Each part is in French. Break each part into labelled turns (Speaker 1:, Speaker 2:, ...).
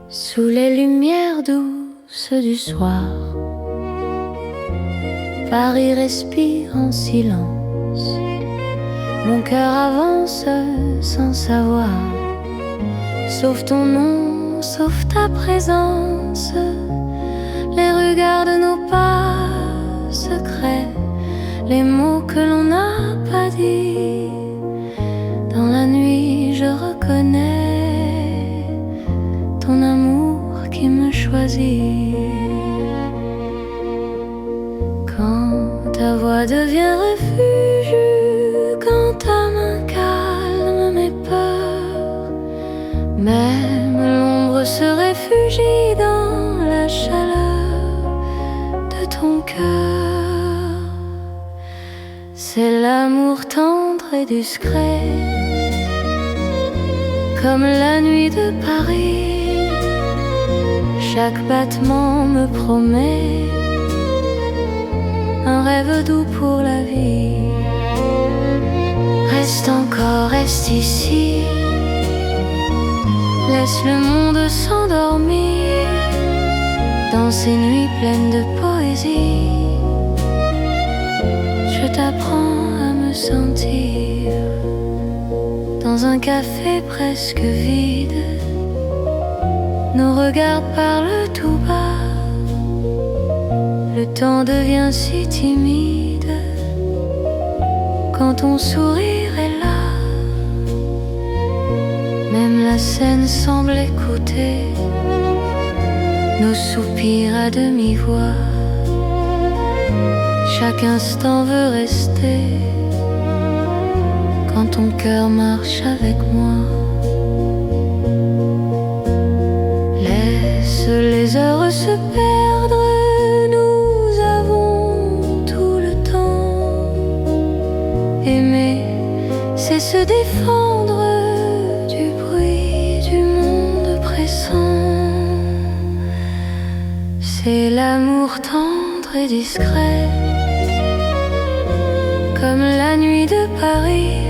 Speaker 1: Sous les lumières douces du soir, Paris respire en silence. Mon cœur avance sans savoir, sauf ton nom, sauf ta présence. Les regards de nos pas secrets, les mots que l'on n'a pas dit. Dans la nuit je reconnais ton amour qui me choisit. Quand ta voix devient refuge, quand ta main calme mes peurs, même l'ombre se réfugie dans la chaleur de ton cœur. C'est l'amour tendre et discret, comme la nuit de Paris. Chaque battement me promet un rêve doux pour la vie. Reste encore, reste ici, laisse le monde s'endormir dans ces nuits pleines de poésie. Je t'apprends à me sentir dans un café presque vide. Nos regards parlent tout bas, le temps devient si timide quand ton sourire est là. Même la scène semble écouter nos soupirs à demi-voix. Chaque instant veut rester quand ton cœur marche avec moi. Laisse les heures se perdre, nous avons tout le temps. Aimer, c'est se défendre du bruit du monde pressant. C'est l'amour tendre et discret, comme la nuit de Paris.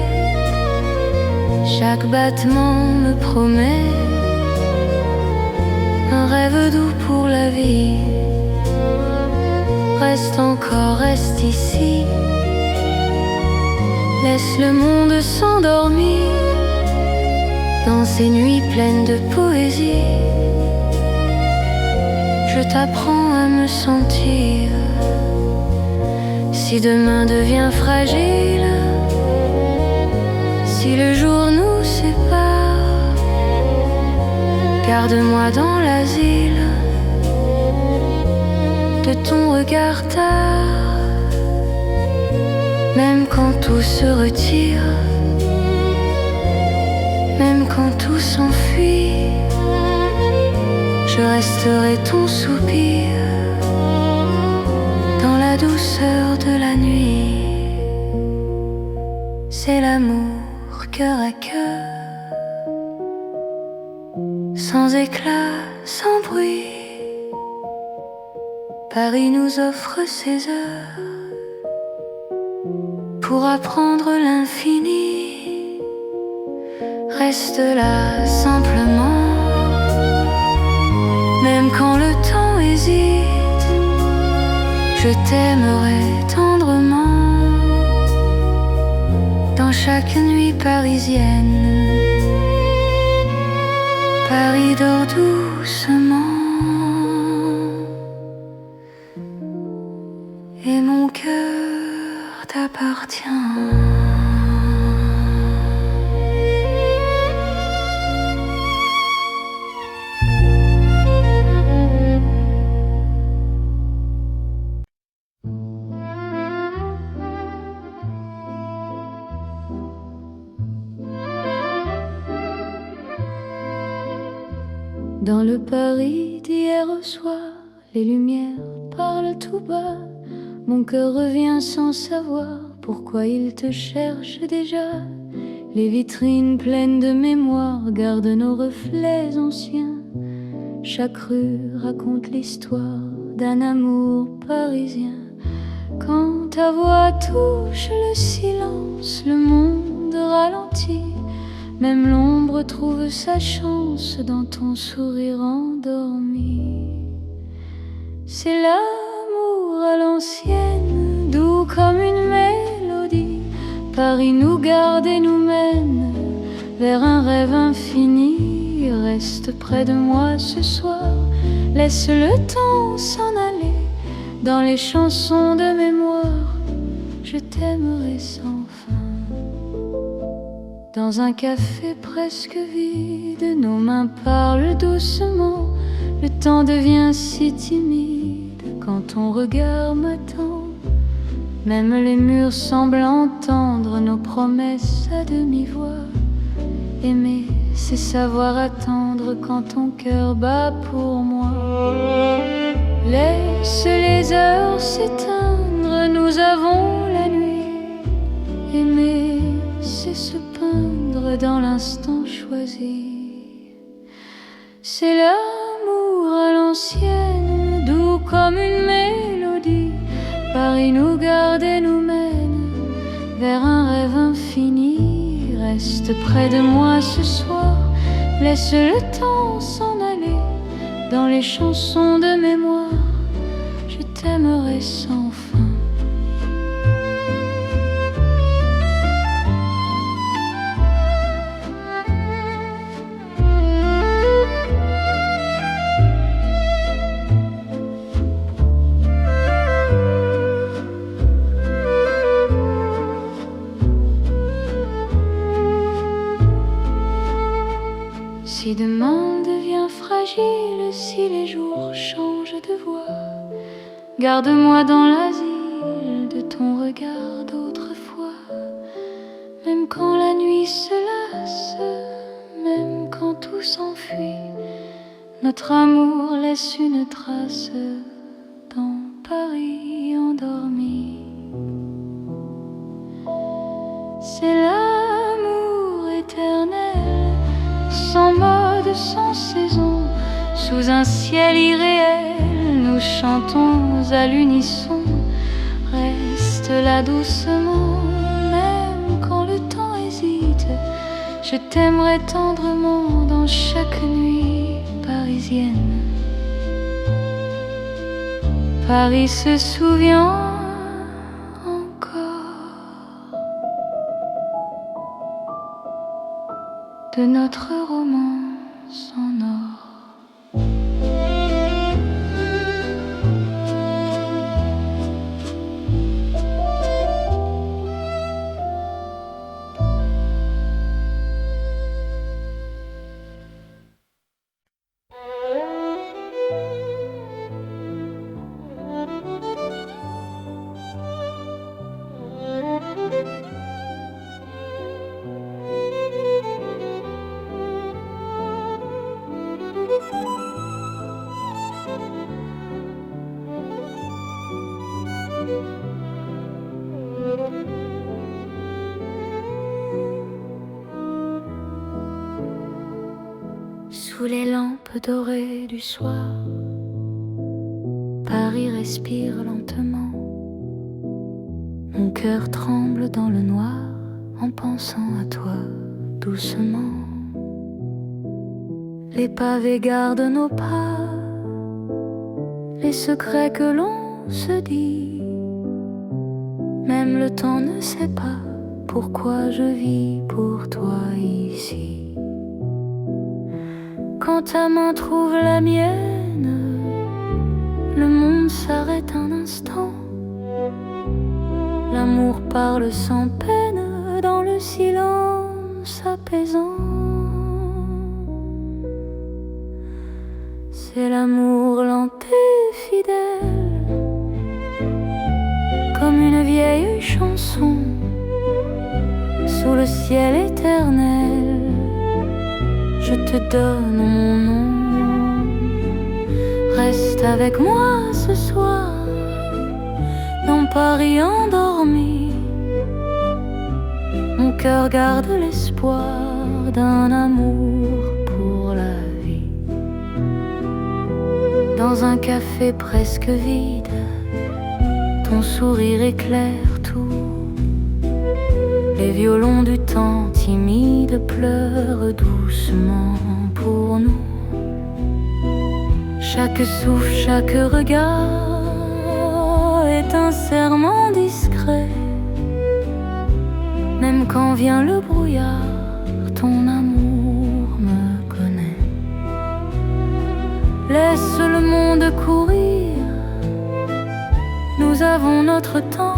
Speaker 1: Chaque battement me promet un rêve doux pour la vie. Reste encore, reste ici, laisse le monde s'endormir dans ces nuits pleines de poésie. Je t'apprends à me sentir. Si demain devient fragile, si le jour nous sépare, garde-moi dans l'asile de ton regard tard. Même quand tout se retire, même quand tout s'enfuit, je resterai ton soupir dans la douceur de la nuit. C'est l'amour cœur à cœur, sans éclat, sans bruit. Paris nous offre ses heures pour apprendre l'infini. Reste là simplement, même quand le temps hésite, je t'aimerai tendrement dans chaque nuit parisienne. Paris dort doucement et mon cœur t'appartient. Dans le Paris d'hier au soir, les lumières parlent tout bas. Mon cœur revient sans savoir pourquoi il te cherche déjà. Les vitrines pleines de mémoire gardent nos reflets anciens. Chaque rue raconte l'histoire d'un amour parisien. Quand ta voix touche le silence, le monde ralentit. Même l'ombre trouve sa chance dans ton sourire endormi. C'est l'amour à l'ancienne, doux comme une mélodie. Paris nous garde et nous mène vers un rêve infini. Reste près de moi ce soir, laisse le temps s'en aller. Dans les chansons de mémoire, je t'aimerai sans fin. Dans un café presque vide, nos mains parlent doucement. Le temps devient si timide quand ton regard m'attend. Même les murs semblent entendre nos promesses à demi-voix. Aimer, c'est savoir attendre quand ton cœur bat pour moi. Laisse les heures s'éteindre, nous avons la nuit. Aimer, c'est se peindre dans l'instant choisi. C'est l'amour à l'ancienne, doux comme une mélodie. Paris nous garde et nous mène vers un rêve infini. Reste près de moi ce soir, laisse le temps s'en aller. Dans les chansons de mémoire, je t'aimerai sans fin. Si demain devient fragile, si les jours changent de voix, garde-moi dans l'asile de ton regard d'autrefois. Même quand la nuit se lasse, même quand tout s'enfuit, notre amour laisse une trace dans Paris endormi. C'est l'amour éternel, sans mode, sans saison, sous un ciel irréel, nous chantons à l'unisson. Reste là doucement, même quand le temps hésite. Je t'aimerai tendrement dans chaque nuit parisienne. Paris se souvient de notre romance en or. Sous les lampes dorées du soir, Paris respire lentement. Mon cœur tremble dans le noir en pensant à toi doucement. Les pavés gardent nos pas, les secrets que l'on se dit. Même le temps ne sait pas pourquoi je vis pour toi ici. Quand ta main trouve la mienne, le monde s'arrête un instant. L'amour parle sans peine dans le silence apaisant. C'est l'amour lent et fidèle, comme une vieille chanson sous le ciel éternel. Je te donne mon nom. Reste avec moi ce soir dans Paris endormi. Mon cœur garde l'espoir d'un amour pour la vie. Dans un café presque vide, ton sourire éclaire tout. Les violons du temps timide pleurent doucement pour nous. Chaque souffle, chaque regard est un serment discret. Même quand vient le brouillard, ton amour me connaît. Laisse le monde courir, nous avons notre temps.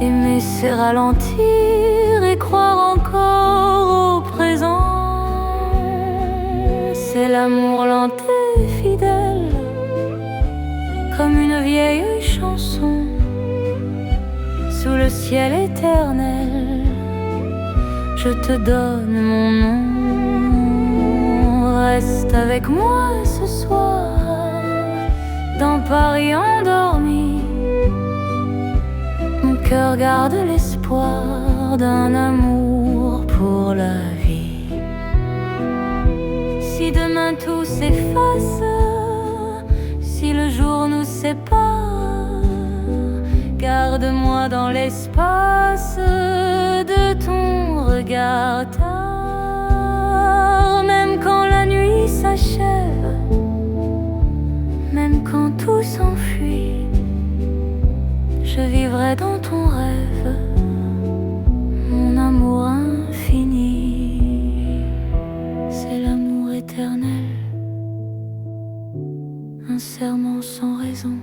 Speaker 1: Aimer c'est ralentir et croire encore au présent. C'est l'amour lent et fidèle, comme une vieille chanson sous le ciel éternel. Je te donne mon nom. Reste avec moi ce soir dans Paris endormi. Mon cœur garde l'espoir d'un amour pour la vie. Si demain tout s'efface, si le jour nous sépare, garde-moi dans l'espace de ton regard tard. Même quand la nuit s'achève, même quand tout s'enfuit, je vivrai dans ton rêve, mon amour infini. C'est l'amour éternel, un serment sans raison.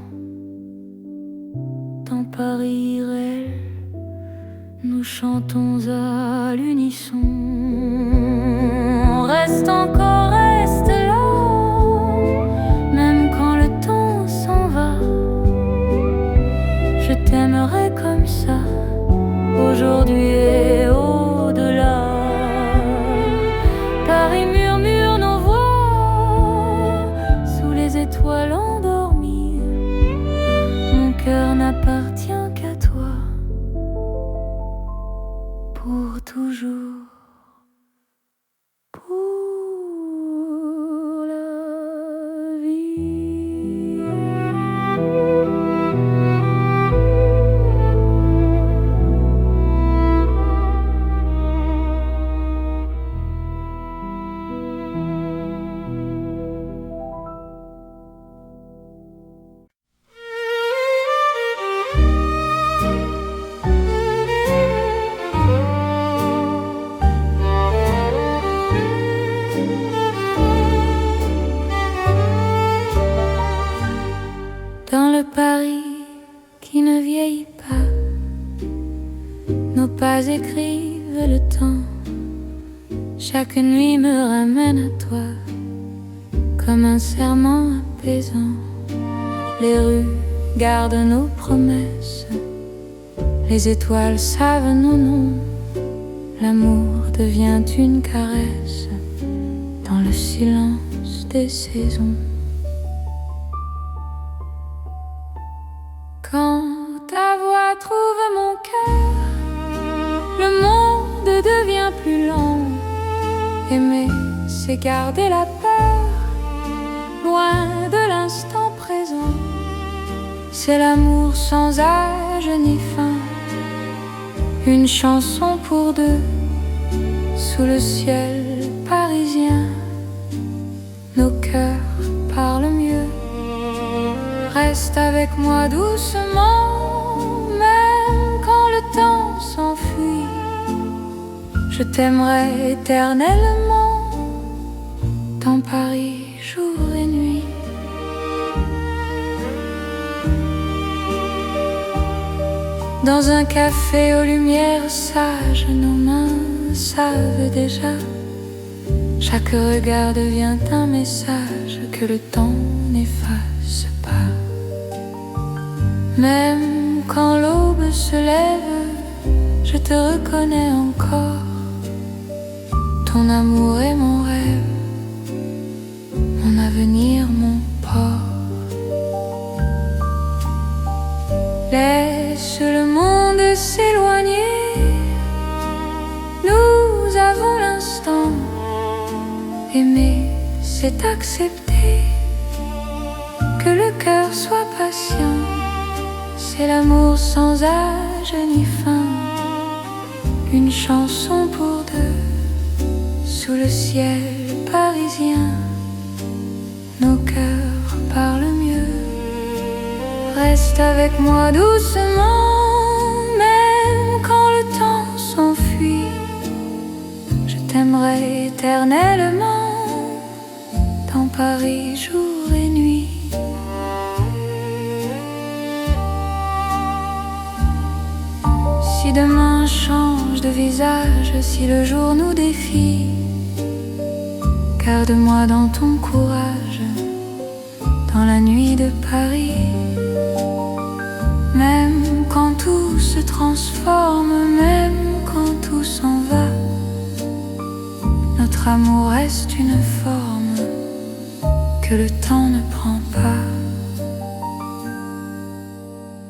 Speaker 1: Dans Paris irréel, nous chantons à l'unisson. Reste encore, reste là, même quand le temps s'en va. Je t'aimerai comme ça, aujourd'hui et au-delà. Paris murmure nos voix sous les étoiles endormies. Mon cœur n'appartient qu'à toi pour toujours. Pour la vie. Dans le Paris qui ne vieillit pas, nos pas écrivent le temps. Chaque nuit me ramène à toi, comme un serment apaisant. Les rues gardent nos promesses, les étoiles savent nos noms. L'amour devient une caresse dans le silence des saisons. Quand ta voix trouve mon cœur, le monde devient plus lent. Aimer, c'est garder la peur, loin de l'instant présent. C'est l'amour sans âge ni fin, une chanson pour deux, sous le ciel parisien. Nos cœurs parlent mieux. Reste avec moi doucement, même quand le temps s'enfuit. Je t'aimerai éternellement, dans Paris, jour et nuit. Dans un café aux lumières sages, nos mains savent déjà. Chaque regard devient un message que le temps n'efface pas. Même quand l'aube se lève, je te reconnais encore. Ton amour est mon rêve, mon avenir, mon port. Laisse le monde s'éloigner, nous avons l'instant. Aimer, c'est accepter que le cœur soit patient. C'est l'amour sans âge ni fin. une chanson pour deux, sous le ciel parisien. Nos cœurs parlent mieux. Reste avec moi doucement, même quand le temps s'enfuit. Je t'aimerai éternellement, dans Paris jour et nuit. Si demain change de visage, si le jour nous défie, garde-moi dans ton courage, dans la nuit de Paris. Même quand tout se transforme, même quand tout s'en va, notre amour reste une forme que le temps ne prend pas.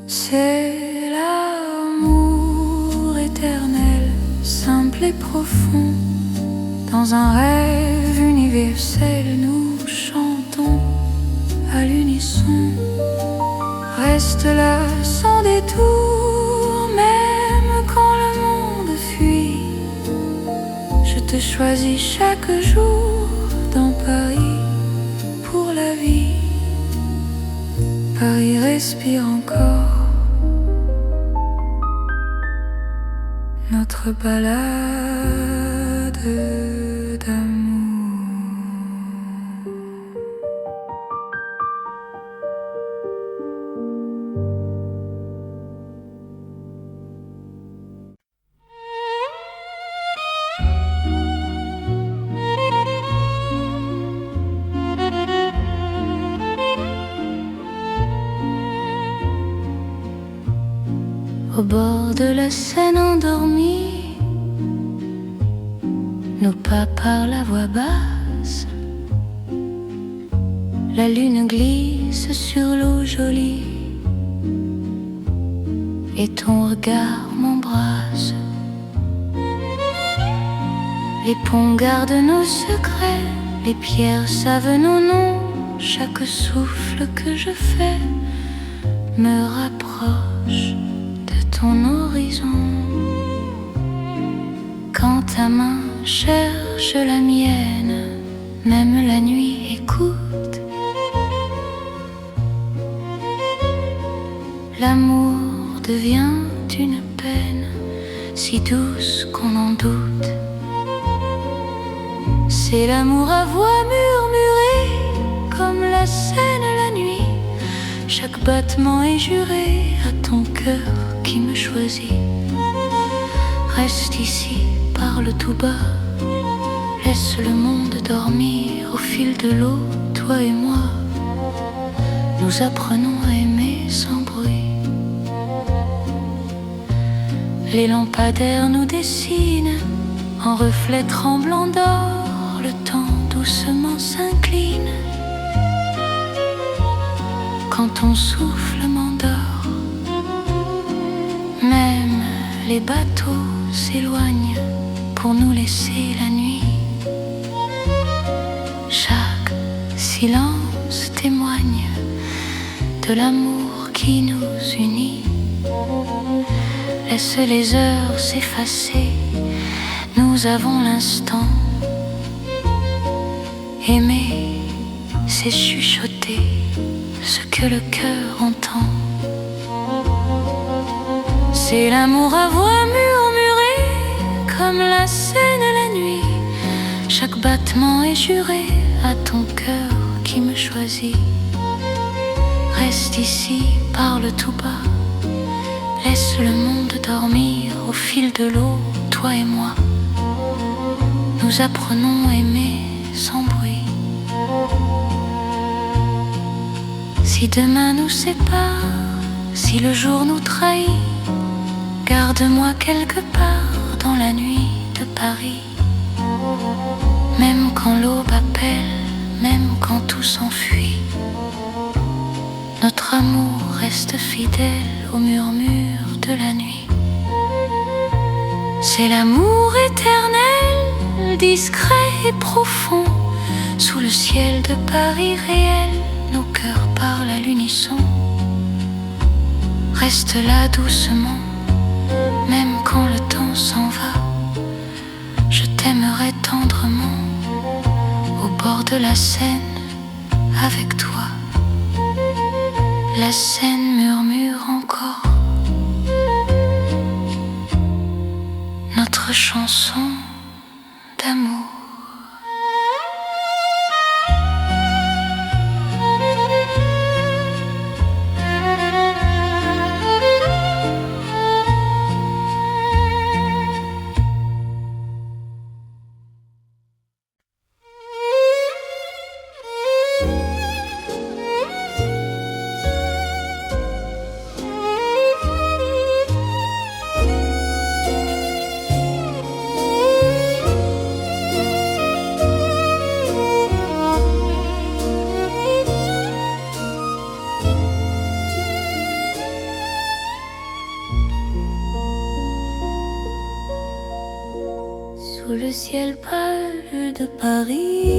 Speaker 1: C'est l'amour éternel, simple et profond. Dans un rêve universel, nous chantons à l'unisson. Reste là sans détour, même quand le monde fuit. Je te choisis chaque jour dans Paris pour la vie. Paris respire encore notre balade d'amour. Au bord de la Seine endormie, nos pas par la voie basse, la lune glisse sur l'eau jolie et ton regard m'embrasse. Les ponts gardent nos secrets, les pierres savent nos noms. Chaque souffle que je fais me rapproche de ton horizon. Quand ta main cherche la mienne, même la nuit écoute. L'amour devient une peine si douce qu'on en doute. C'est l'amour à voix murmurée, comme la Seine la nuit. Chaque battement est juré à ton cœur qui me choisit. Reste ici, parle tout bas, laisse le monde dormir. Au fil de l'eau, toi et moi, nous apprenons à aimer sans bruit. Les lampadaires nous dessinent en reflets tremblants d'or. Le temps doucement s'incline quand ton souffle m'endort. Même les bateaux s'éloignent pour nous laisser la nuit. Chaque silence témoigne de l'amour qui nous unit. Laisse les heures s'effacer, nous avons l'instant. Aimer, c'est chuchoter ce que le cœur entend. C'est l'amour à voix murmurée, comme la Seine la nuit. Chaque battement est juré à ton cœur qui me choisit. Reste ici, parle tout bas, laisse le monde dormir. Au fil de l'eau, toi et moi, nous apprenons à aimer sans bruit. Si demain nous sépare, si le jour nous trahit, garde-moi quelque part dans la nuit de Paris. Même quand l'aube appelle, même quand tout s'enfuit, notre amour reste fidèle au murmure de la nuit. C'est l'amour éternel, discret et profond. Sous le ciel de Paris réel, nos cœurs parlent à l'unisson. Reste là doucement, même quand le temps s'en va. t'aimerai tendrement au bord de la Seine avec toi. La Seine murmure encore notre chanson d'amour. Sous le ciel pâle de Paris,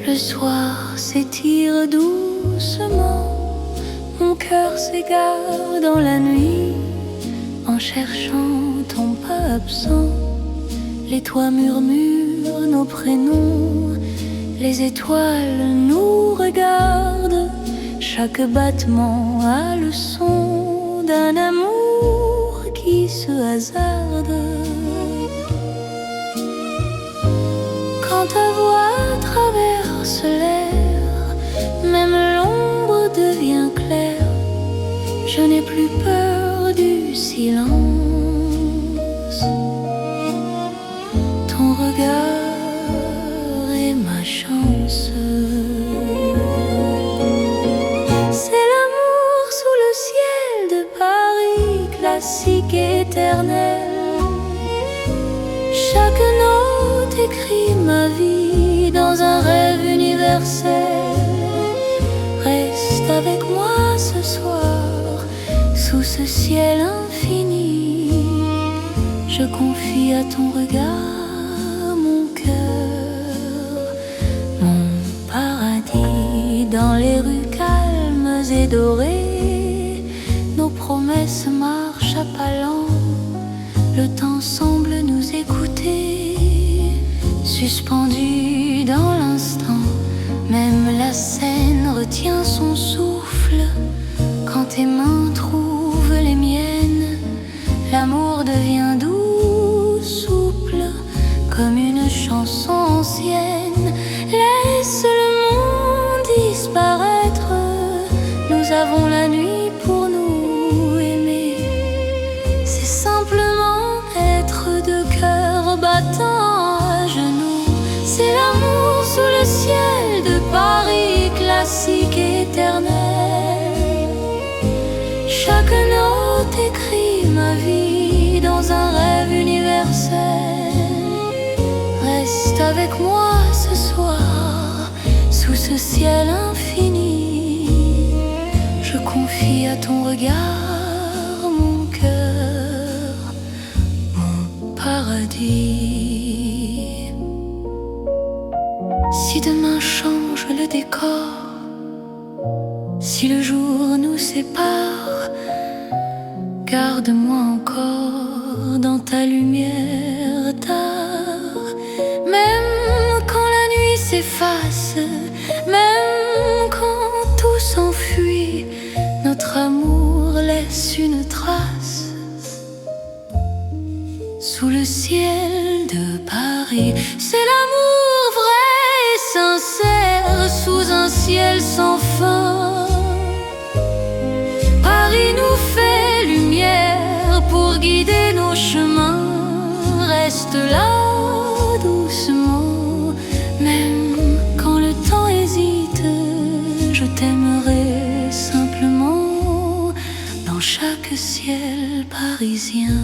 Speaker 1: le soir s'étire doucement, mon cœur s'égare dans la nuit en cherchant ton pas absent. Les toits murmurent nos prénoms, les étoiles nous regardent, chaque battement a le son d'un amour qui se hasarde. Quand ta voix traverse l'air, même l'ombre devient claire. Je n'ai plus peur du silence. Ton regard est ma chance. C'est l'amour sous le ciel de Paris, classique éternel. Chaque note écrit ma vie dans un rêve universel. Reste avec moi ce soir, sous ce ciel infini. Je confie à ton regard mon cœur, mon paradis. Dans les rues calmes et dorées, nos promesses marchent à pas lents. Le temps semble nous écouter, suspendu dans l'instant. Même la Seine retient son souffle quand tes mains trouvent les miennes. L'amour devient doux, souple, comme une chanson ancienne. Laisse le monde disparaître, nous avons la nuit pour nous aimer. C'est simplement être deux cœurs battants à genoux. C'est l'amour sous le ciel de Paris, classique éternel. Chaque note écrit ma vie dans un rêve universel. Reste avec moi ce soir, sous ce ciel infini. Je confie à ton regard mon cœur, mon paradis. Si demain change le décor, si le jour nous sépare, garde-moi encore dans ta lumière tard. Même quand la nuit s'efface, même quand tout s'enfuit, notre amour laisse une trace sous le ciel de Paris. C'est l'amour vrai et sincère sous un ciel sans fin. Paris nous fait lumière pour guider nos chemins. Reste là doucement, même quand le temps hésite. Je t'aimerai simplement dans chaque ciel parisien.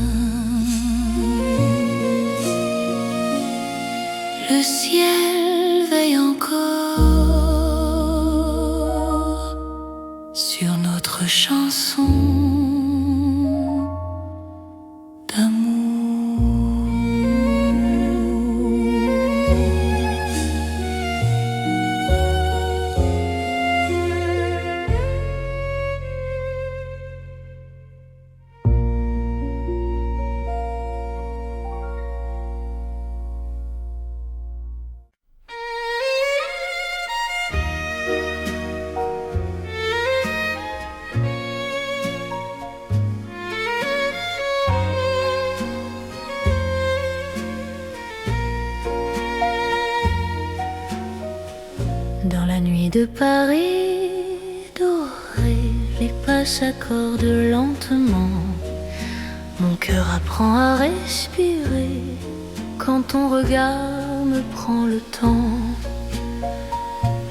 Speaker 1: Le ciel veille encore sur notre chanson d'amour. nuit de Paris dorée, les pas s'accordent lentement. Mon cœur apprend à respirer quand ton regard me prend le temps.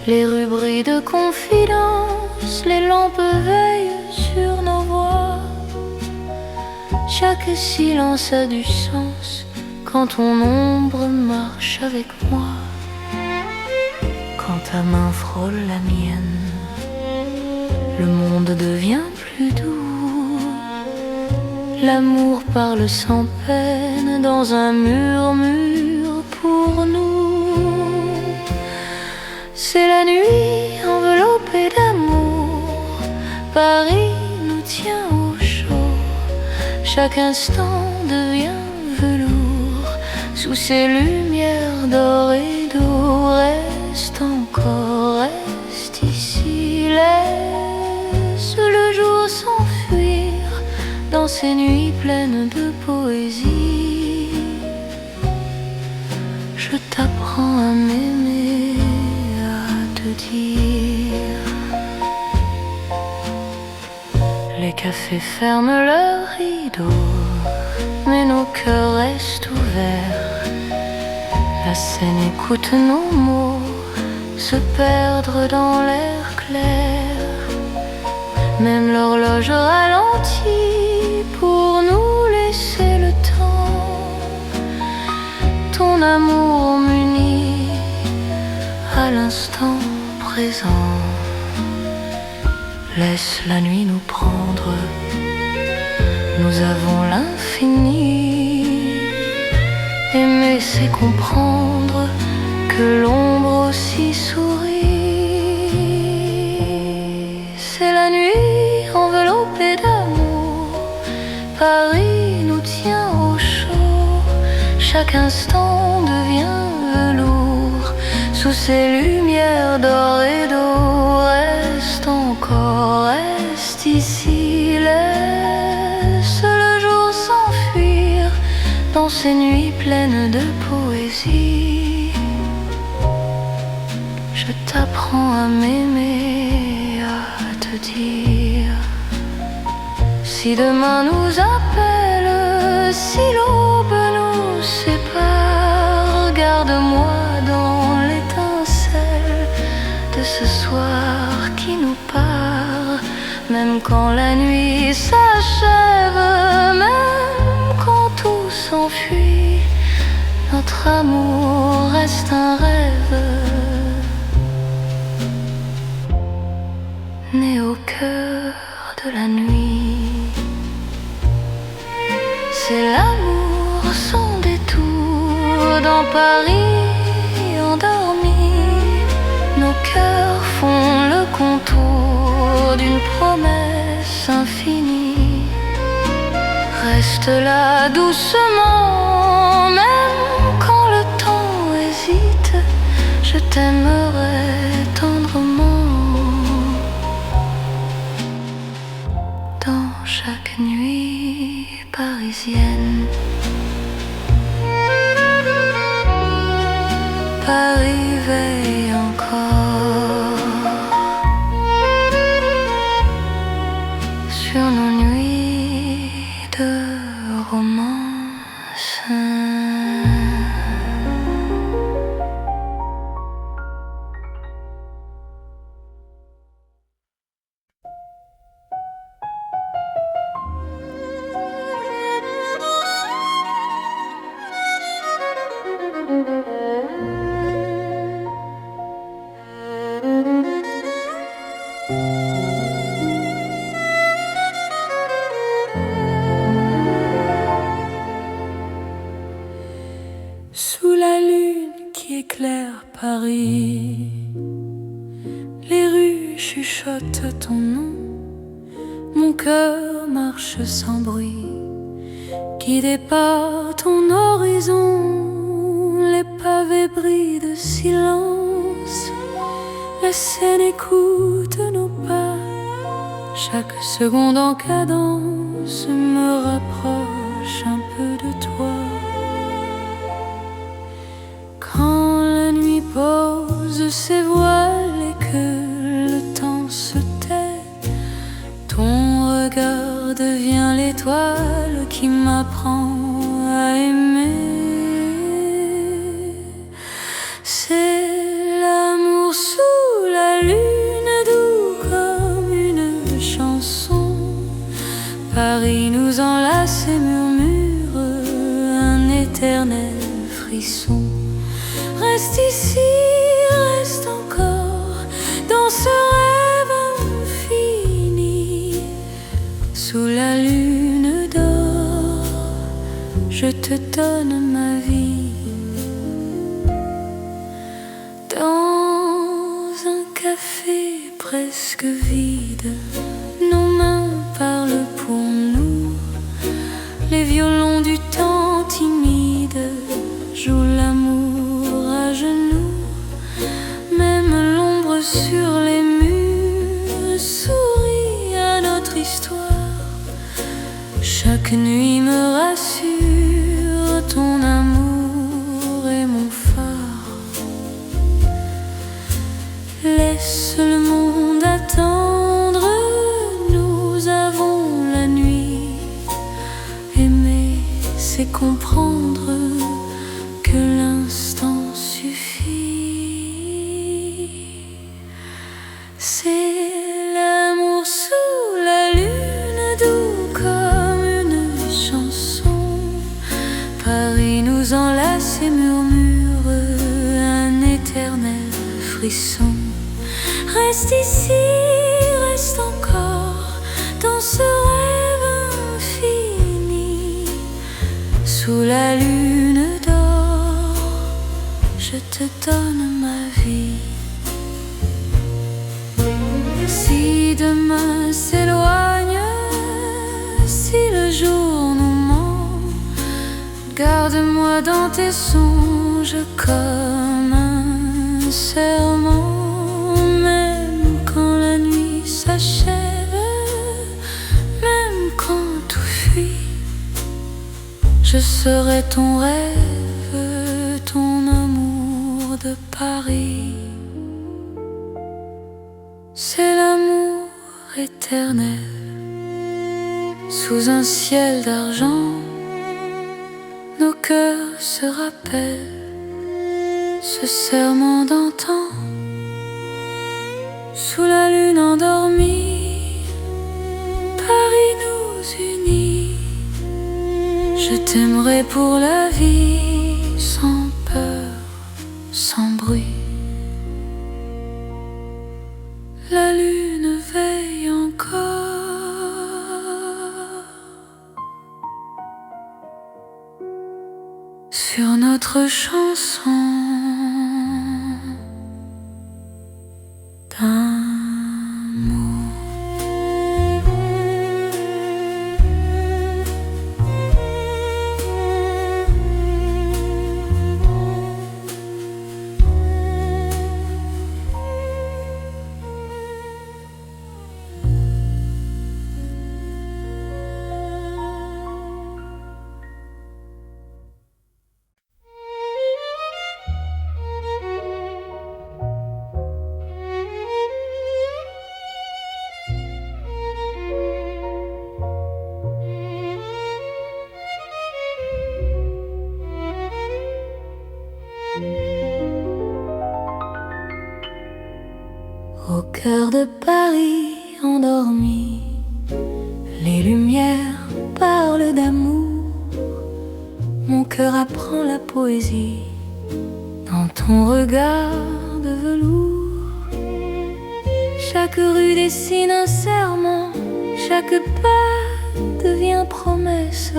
Speaker 1: Les rues brillent de confidence, les lampes veillent sur nos voix. Chaque silence a du sens quand ton ombre marche avec moi. Quand ta main frôle la mienne, le monde devient plus doux. L'amour parle sans peine dans un murmure pour nous. C'est la nuit enveloppée d'amour, Paris nous tient au chaud. Chaque instant devient velours sous ces lumières d'or et d'eau. Reste encore, reste ici, laisse le jour s'enfuir dans ces nuits pleines de poésie. Je t'apprends à m'aimer, à te dire. Les cafés ferment leurs rideaux, mais nos cœurs restent ouverts. La scène écoute nos mots se perdre dans l'air clair. Même l'horloge ralentit pour nous laisser le temps. Ton amour m'unit à l'instant présent. Laisse la nuit nous prendre, nous avons l'infini. Aimer c'est comprendre que l'ombre aussi sourit. C'est la nuit enveloppée d'amour, Paris nous tient au chaud. Chaque instant devient velours sous ces lumières d'or et d'eau. Reste encore, reste ici, laisse le jour s'enfuir dans ces nuits pleines de poésie. Je t'apprends à m'aimer, à te dire. Si demain nous appelle, si l'aube nous sépare, garde-moi dans l'étincelle de ce soir qui nous part. Même quand la nuit s'achève, même quand tout s'enfuit, notre amour reste un rêve né au cœur de la nuit. C'est l'amour sans détour dans Paris endormi. Nos cœurs font le contour d'une promesse infinie. Reste là doucement, même quand le temps hésite. Je t'aimerai tendrement dans chaque nuit parisienne. Paris veille encore sur nos nuits de romance. Sous la lune qui éclaire Paris, les rues chuchotent ton nom. Mon cœur marche sans bruit, guidé par ton horizon. Les pavés brillent de silence, la Seine écoute nos pas. Chaque seconde en cadence me rapproche un peu de toi. Quand la nuit pose ses voiles et que C'est l'amour sous la lune, doux comme une chanson. Paris nous enlace et murmure un éternel frisson. Reste ici, reste encore dans ce rêve infini. Sous la lune d'or, je te donne ma vie. Dans un café presque vide, nos mains parlent pour nous. Les violons du temps timide jouent l'amour à genoux. Même l'ombre sur les murs sourit à notre histoire. Chaque nuit me rassure, ton amour est mon phare. Laisse le monde attendre, nous avons la nuit. Aimer, c'est comprendre que l'instant suffit. C'est l'amour sous la lune, doux comme une chanson. Paris nous enlace et murmure un éternel frisson. Reste ici, reste encore dans ce rêve infini. Sous la lune d'or, je te donne ma vie. Si demain s'éloigne, si le jour nous ment, garde-moi dans tes songes comme un serment. Même quand la nuit s'achève, même quand tout fuit, je serai ton rêve, ton amour de Paris. C'est l'amour éternel, sous un ciel d'argent, nos cœurs se rappellent ce serment d'antan. Sous la lune endormie, Paris nous unit. Je t'aimerai pour la vie, sans peur, sans bruit. La lune veille encore sur notre chanson d'amour. Au cœur de Paris endormi, les lumières parlent d'amour. Mon cœur apprend la poésie dans ton regard de velours. Chaque rue dessine un serment, chaque pas devient promesse.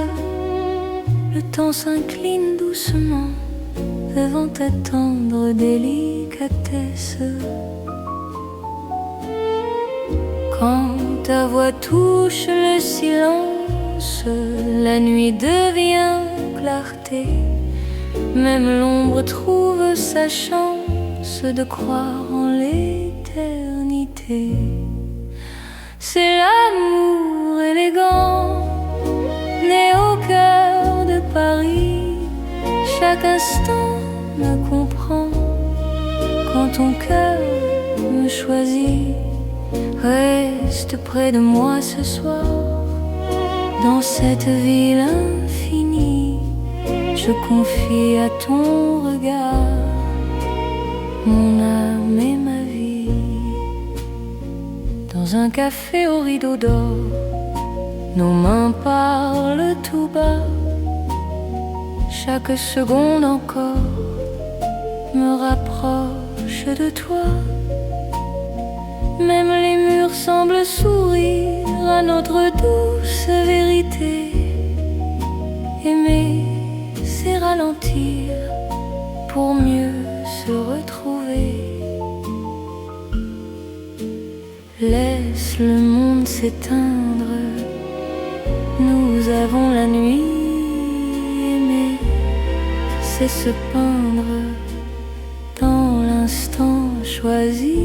Speaker 1: Le temps s'incline doucement devant ta tendre délicatesse. Quand ta voix touche le silence, la nuit devient clarté. Même l'ombre trouve sa chance de croire en l'éternité. C'est l'amour élégant, né au cœur de Paris. Chaque instant me comprend quand ton cœur me choisit. Reste près de moi ce soir, dans cette ville infinie. Je confie à ton regard mon âme et ma vie. Dans un café au rideau d'or, nos mains parlent tout bas. Chaque seconde encore me rapproche de toi. Même les murs semblent sourire à notre douce vérité. Aimer, c'est ralentir pour mieux se retrouver. Laisse le monde s'éteindre, nous avons la nuit. Aimer, c'est se peindre dans l'instant choisi.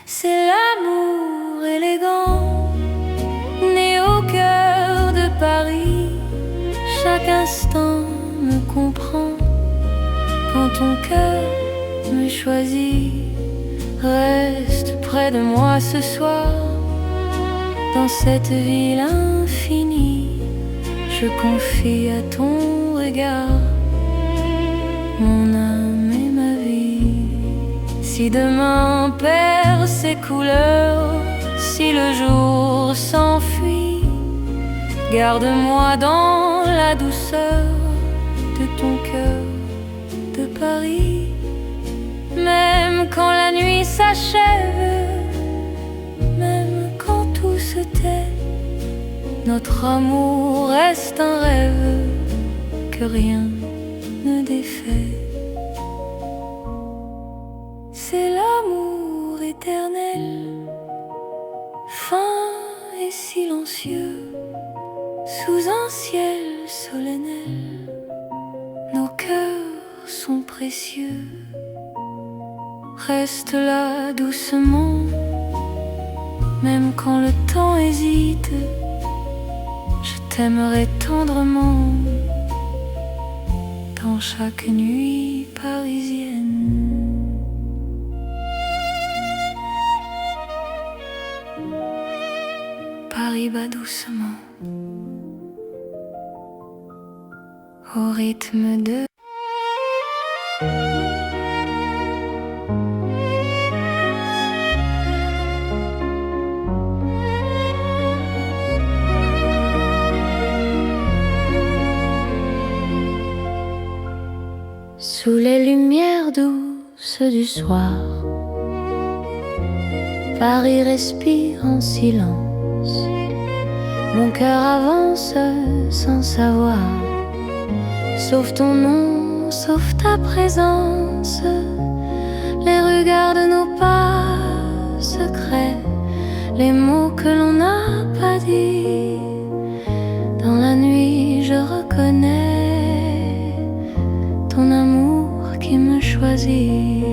Speaker 1: C'est l'amour élégant, né au cœur de Paris. Chaque instant me comprend quand ton cœur me choisit. Reste près de moi ce soir, dans cette ville infinie. Je confie à ton regard mon âme et ma vie. Si demain perd ses couleurs, si le jour s'enfuit, garde-moi dans la douceur de ton cœur de Paris. Même quand la nuit s'achève, même quand tout se tait, notre amour reste un rêve que rien ne défait. C'est l'amour éternel, fin et silencieux, sous un ciel solennel. Nos cœurs sont précieux. Reste là doucement, même quand le temps hésite. Je t'aimerai tendrement dans chaque nuit parisienne. Paris bat doucement au rythme de sous les lumières douces du soir. Paris respire en silence, mon cœur avance sans savoir. Sauf ton nom, sauf ta présence, les regards de nos pas secrets, les mots que l'on n'a pas dit. Dans la nuit je reconnais ton amour qui me choisit.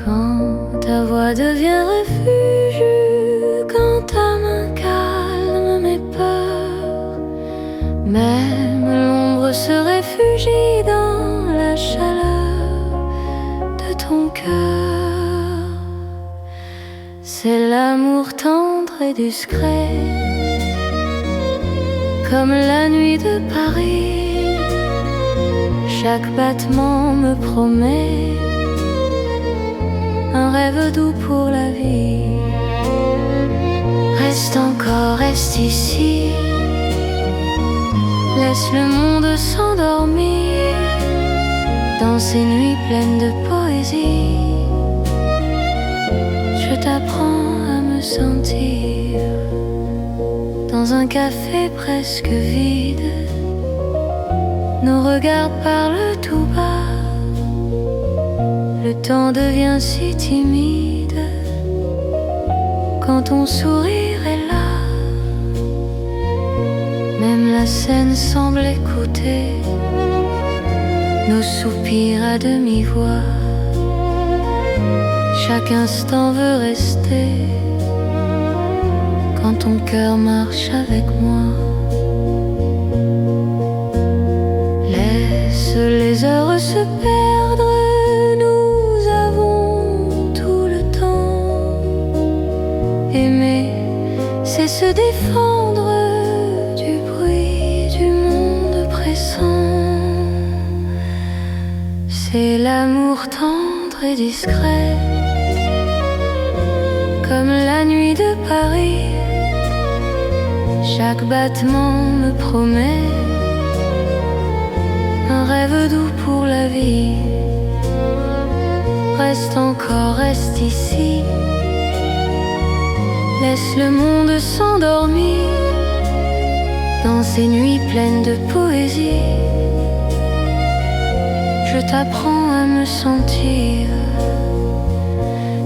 Speaker 1: Quand ta voix devient refuge, quand ta main calme mes peurs, même l'ombre se réfugie dans la chaleur de ton cœur. C'est l'amour tendre et discret, comme la nuit de Paris. Chaque battement me promet un rêve doux pour la vie. Reste encore, reste ici, laisse le monde s'endormir dans ces nuits pleines de poésie. Je t'apprends à me sentir dans un café presque vide. Nos regards parlent tout bas, le temps devient si timide quand ton sourire est là. Même la scène semble écouter nos soupirs à demi-voix. Chaque instant veut rester quand ton cœur marche avec moi. Laisse les heures se perdre, nous avons tout le temps. Aimer, c'est se défendre du bruit du monde pressant. C'est l'amour tendre et discret, comme la nuit de Paris. Chaque battement me promet un rêve doux pour la vie. Reste encore, reste ici, laisse le monde s'endormir dans ces nuits pleines de poésie. Je t'apprends à me sentir.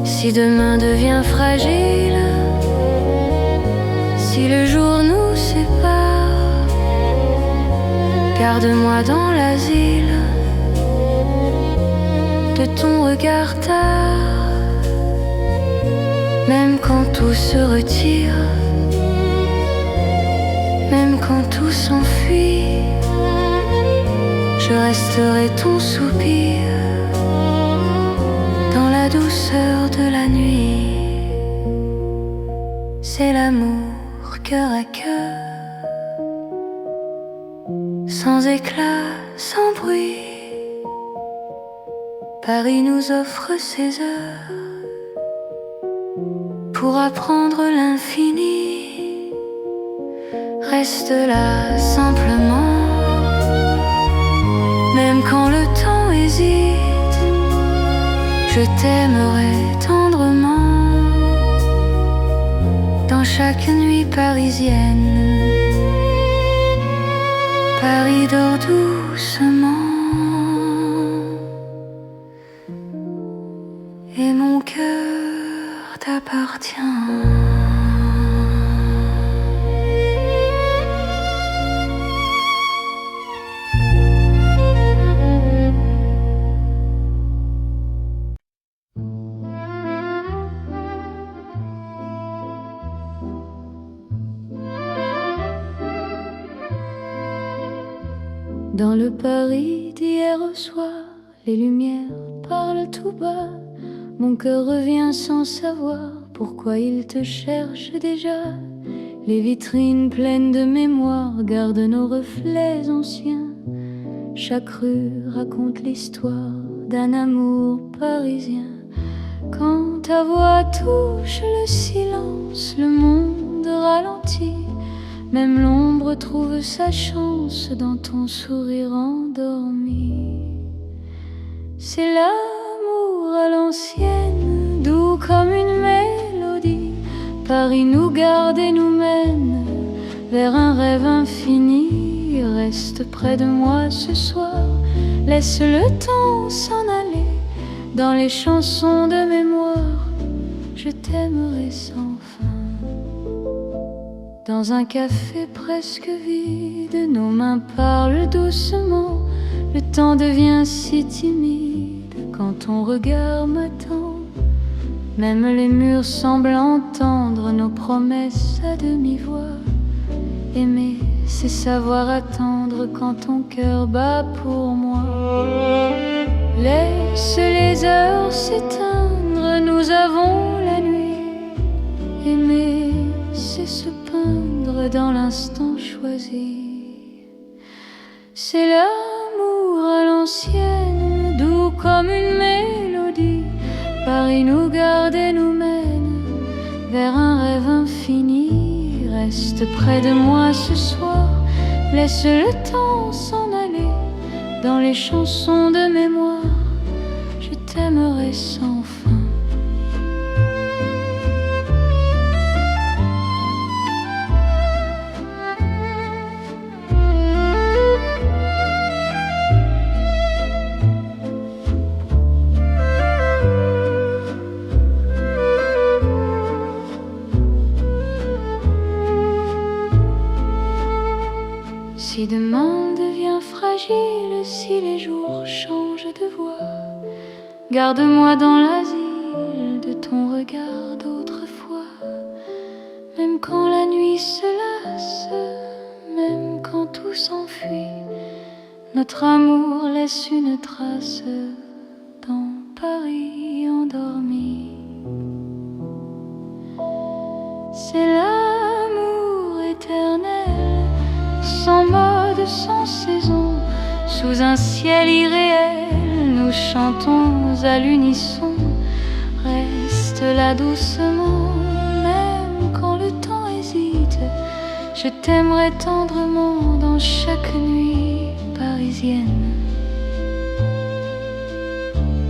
Speaker 1: Si demain devient fragile, si le jour nous sépare, garde-moi dans l'asile de ton regard tard. Même quand tout se retire, même quand tout s'enfuit, je resterai ton soupir dans la douceur de la nuit. C'est l'amour cœur à cœur, sans éclat, sans bruit. Paris nous offre ses heures pour apprendre l'infini. Reste là simplement, même quand le temps hésite, je t'aimerai tendrement dans chaque nuit parisienne. Paris dort doucement et mon cœur t'appartient. Dans le Paris d'hier au soir, les lumières parlent tout bas. Mon cœur revient sans savoir pourquoi il te cherche déjà. Les vitrines pleines de mémoire gardent nos reflets anciens. Chaque rue raconte l'histoire d'un amour parisien. Quand ta voix touche le silence, le monde ralentit. Même l'ombre trouve sa chance dans ton sourire endormi. C'est l'amour à l'ancienne, doux comme une mélodie. Paris nous garde et nous mène vers un rêve infini. Reste près de moi ce soir, laisse le temps s'en aller. Dans les chansons de mémoire, je t'aimerai sans fin. Dans un café presque vide, nos mains parlent doucement. Le temps devient si timide quand ton regard m'attend. Même les murs semblent entendre nos promesses à demi-voix. Aimer, c'est savoir attendre quand ton cœur bat pour moi. Laisse les heures s'éteindre, nous avons la nuit. Aimer, c'est se peindre dans l'instant choisi. C'est l'amour à l'ancienne, doux comme une mélodie. Paris nous garde et nous mène vers un rêve infini. Reste près de moi ce soir, laisse le temps s'en aller. Dans les chansons de mémoire, je t'aimerai sans fin. Si demain devient fragile, si les jours changent de voix, garde-moi dans l'asile de ton regard d'autrefois. Même quand la nuit se lasse, même quand tout s'enfuit, notre amour laisse une trace dans Paris endormi. C'est l'amour éternel, sans mode, sans saison, sous un ciel irréel, nous chantons à l'unisson. Reste là doucement, même quand le temps hésite. Je t'aimerai tendrement dans chaque nuit parisienne.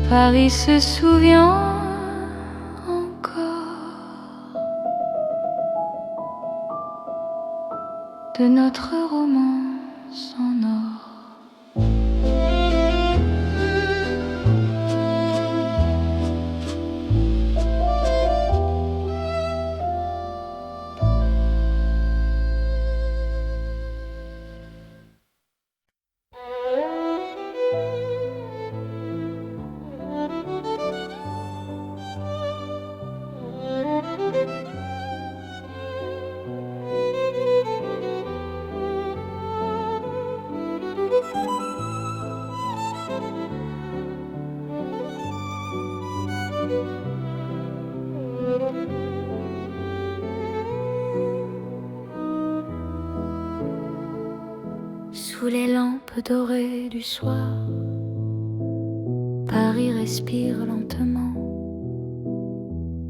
Speaker 1: Paris se souvient encore de notre romance en or. Sous les lampes dorées du soir, Paris respire lentement.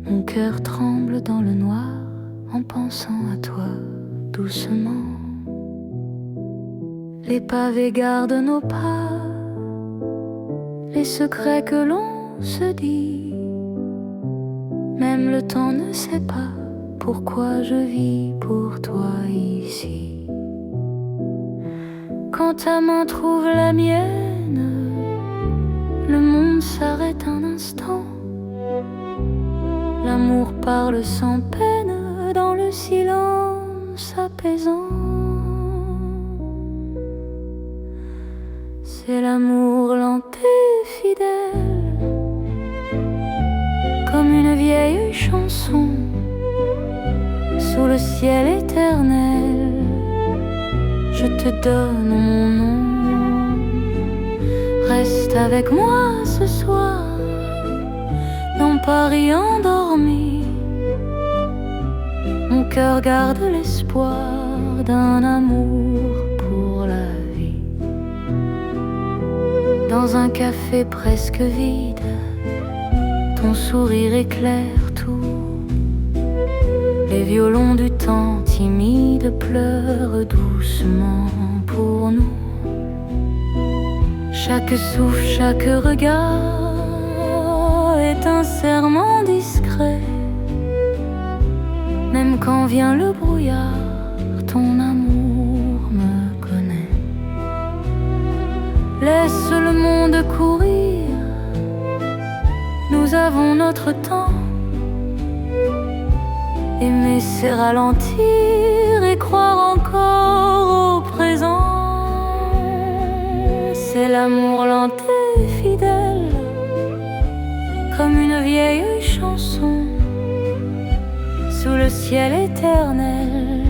Speaker 1: Mon cœur tremble dans le noir en pensant à toi doucement. Les pavés gardent nos pas, les secrets que l'on se dit. Même le temps ne sait pas pourquoi je vis pour toi ici. Quand ta main trouve la mienne, le monde s'arrête un instant. L'amour parle sans peine dans le silence apaisant. C'est l'amour lent et fidèle, comme une vieille chanson sous le ciel éternel. Je te donne mon nom. Reste avec moi ce soir dans Paris endormi. Mon cœur garde l'espoir d'un amour pour la vie. Dans un café presque vide, ton sourire éclaire tout. Les violons du temps timide pleurent doucement pour nous. Chaque souffle, chaque regard est un serment discret. Même quand vient le brouillard, ton amour me connaît. Laisse le monde courir, nous avons notre temps. Aimer c'est ralentir et croire encore au présent. C'est l'amour lent et fidèle, comme une vieille chanson sous le ciel éternel.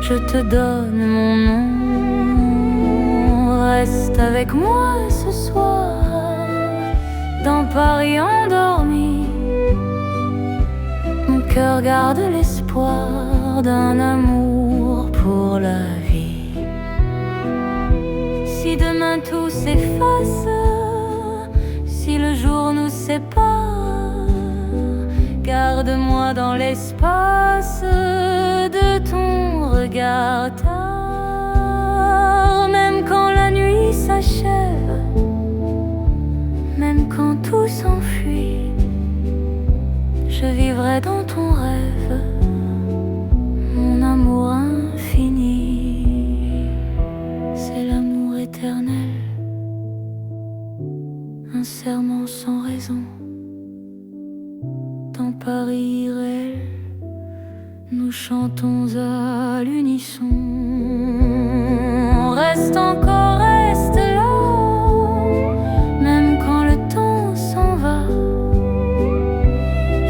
Speaker 1: Je te donne mon nom. Reste avec moi ce soir dans Paris endormi. Mon cœur garde l'espoir d'un amour pour la vie. Si demain tout s'efface, si le jour nous sépare, garde-moi dans l'espace de ton regard tard. Même quand la nuit s'achève, même quand tout s'enfuit, je vivrai dans ton rêve, mon amour infini. C'est l'amour éternel, un serment sans raison. Dans Paris irréel, nous chantons à l'unisson. Reste encore, reste là, même quand le temps s'en va.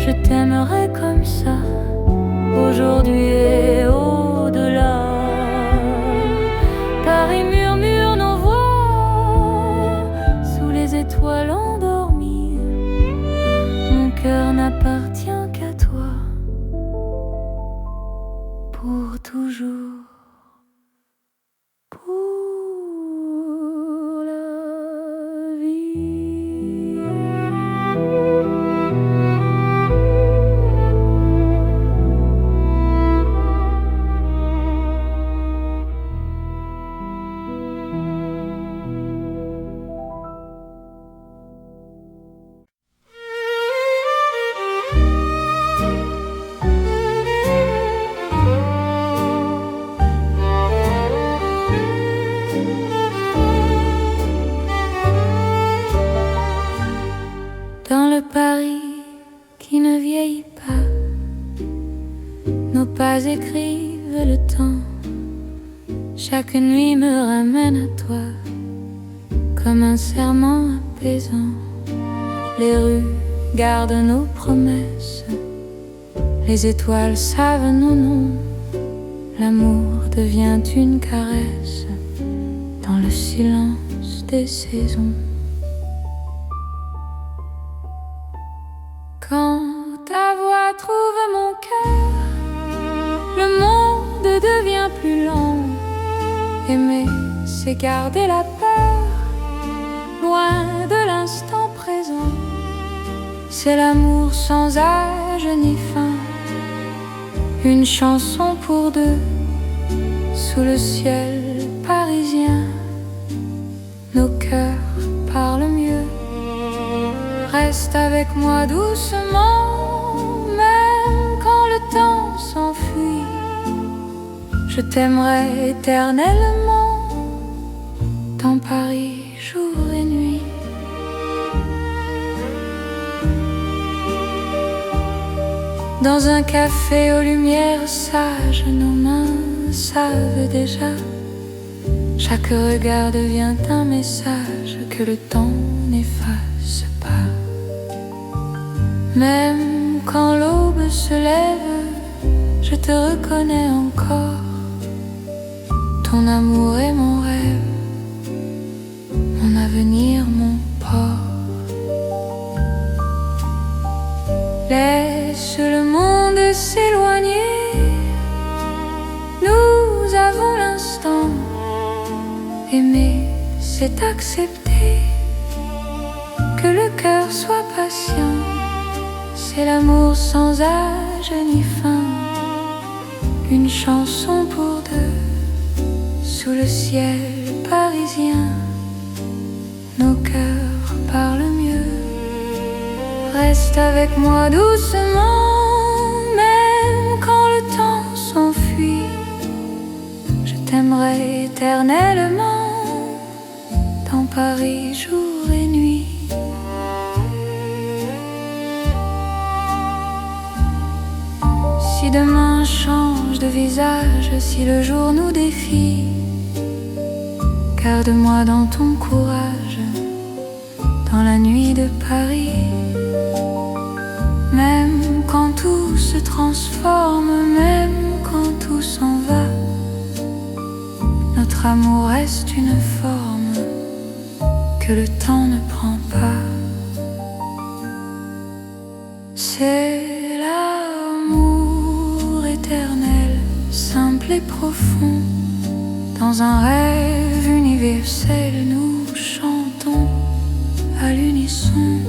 Speaker 1: Je t'aimerai comme ça, aujourd'hui et au-delà. Paris murmure nos voix sous les étoiles endormies. Mon cœur n'appartient qu'à toi, pour toujours, pour écrivent le temps. Chaque nuit me ramène à toi, comme un serment apaisant. Les rues gardent nos promesses, les étoiles savent nos noms. L'amour devient une caresse dans le silence des saisons. Quand ta voix trouve mon cœur, le monde devient plus lent. Aimer, c'est garder la peur, loin de l'instant présent. C'est l'amour sans âge ni fin, une chanson pour deux, sous le ciel parisien. Nos cœurs parlent mieux. Reste avec moi doucement, même quand le temps s'enfuit. Je t'aimerai éternellement, dans Paris, jour et nuit. Dans un café aux lumières sages, nos mains savent déjà. Chaque regard devient un message que le temps n'efface pas. Même quand l'aube se lève, je te reconnais encore. Ton amour est mon rêve, mon avenir, mon port. Laisse le monde s'éloigner, nous avons l'instant. Aimer, c'est accepter que le cœur soit patient. C'est l'amour sans âge ni fin, une chanson pour deux, sous le ciel parisien. Nos cœurs parlent mieux. Reste avec moi doucement, même quand le temps s'enfuit. Je t'aimerai éternellement, dans Paris jour et nuit. Si demain change de visage, si le jour nous défie, garde-moi dans ton courage, dans la nuit de Paris. Même quand tout se transforme, même quand tout s'en va, notre amour reste une forme que le temps ne prend pas. C'est l'amour éternel, simple et profond. Dans un rêve universel, nous chantons à l'unisson.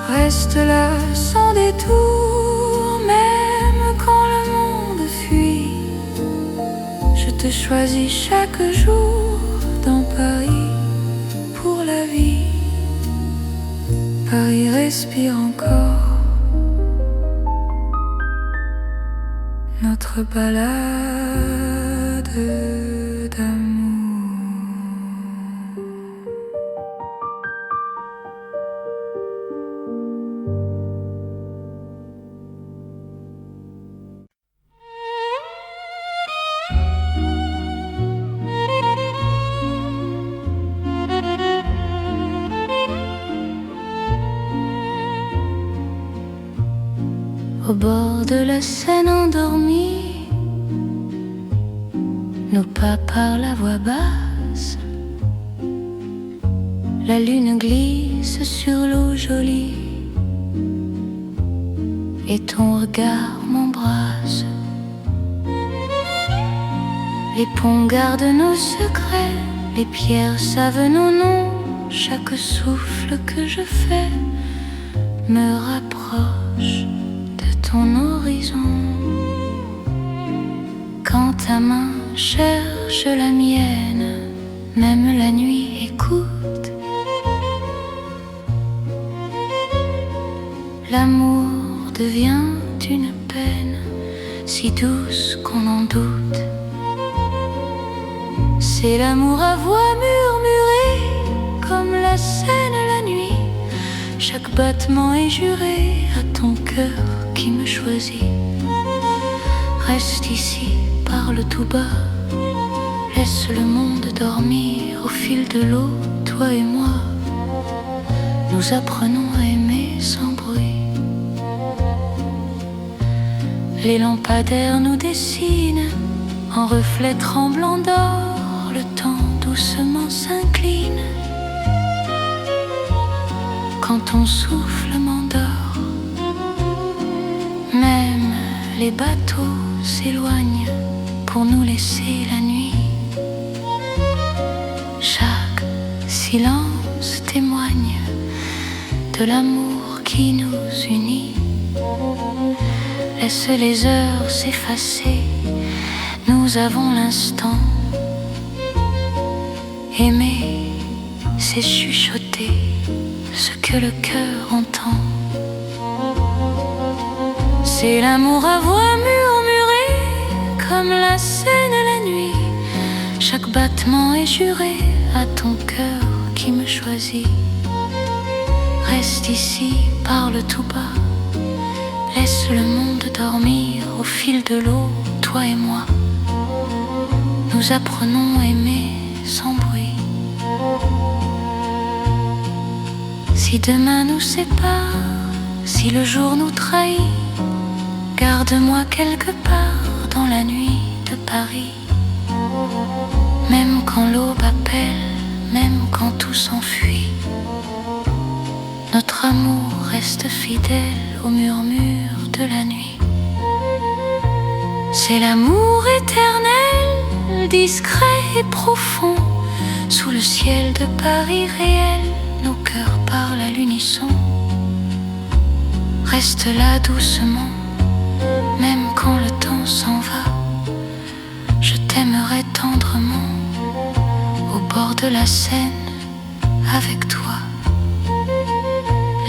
Speaker 1: Reste là sans détour, même quand le monde fuit. Je te choisis chaque jour dans Paris pour la vie. Paris respire encore notre balade d'amour. Au bord de la Seine endormie, nos pas parlent à voix basse. La lune glisse sur l'eau jolie et ton regard m'embrasse. Les ponts gardent nos secrets, les pierres savent nos noms. Chaque souffle que je fais me rapproche de ton horizon. Quand ta main cherche la mienne, même la nuit écoute. L'amour devient une peine si douce qu'on en doute. C'est l'amour à voix murmurée, comme la Seine la nuit. Chaque battement est juré à ton cœur qui me choisit. Reste ici, parle tout bas. Laisse le monde dormir au fil de l'eau, toi et moi. Nous apprenons à aimer sans bruit. Les lampadaires nous dessinent en reflets tremblants d'or. Le temps doucement s'incline quand ton souffle m'endort. Même les bateaux s'éloignent pour nous laisser la nuit. Chaque silence témoigne de l'amour qui nous unit. Laisse les heures s'effacer, nous avons l'instant. Aimer, c'est chuchoter ce que le cœur entend. C'est l'amour à voix murmurée, comme la Seine la nuit. Chaque battement est juré à ton cœur qui me choisit. Reste ici, parle tout bas. Laisse le monde dormir au fil de l'eau, toi et moi. Nous apprenons à aimer sans bruit. Si demain nous sépare, si le jour nous trahit, garde-moi quelque part dans la nuit de Paris. Même quand l'aube appelle, même quand tout s'enfuit, notre amour reste fidèle au murmure de la nuit. C'est l'amour éternel, discret et profond. Sous le ciel de Paris réel, nos cœurs parlent à l'unisson. Reste là doucement, même quand le temps s'en va. Je t'aimerai tendrement, au bord de la Seine, avec toi.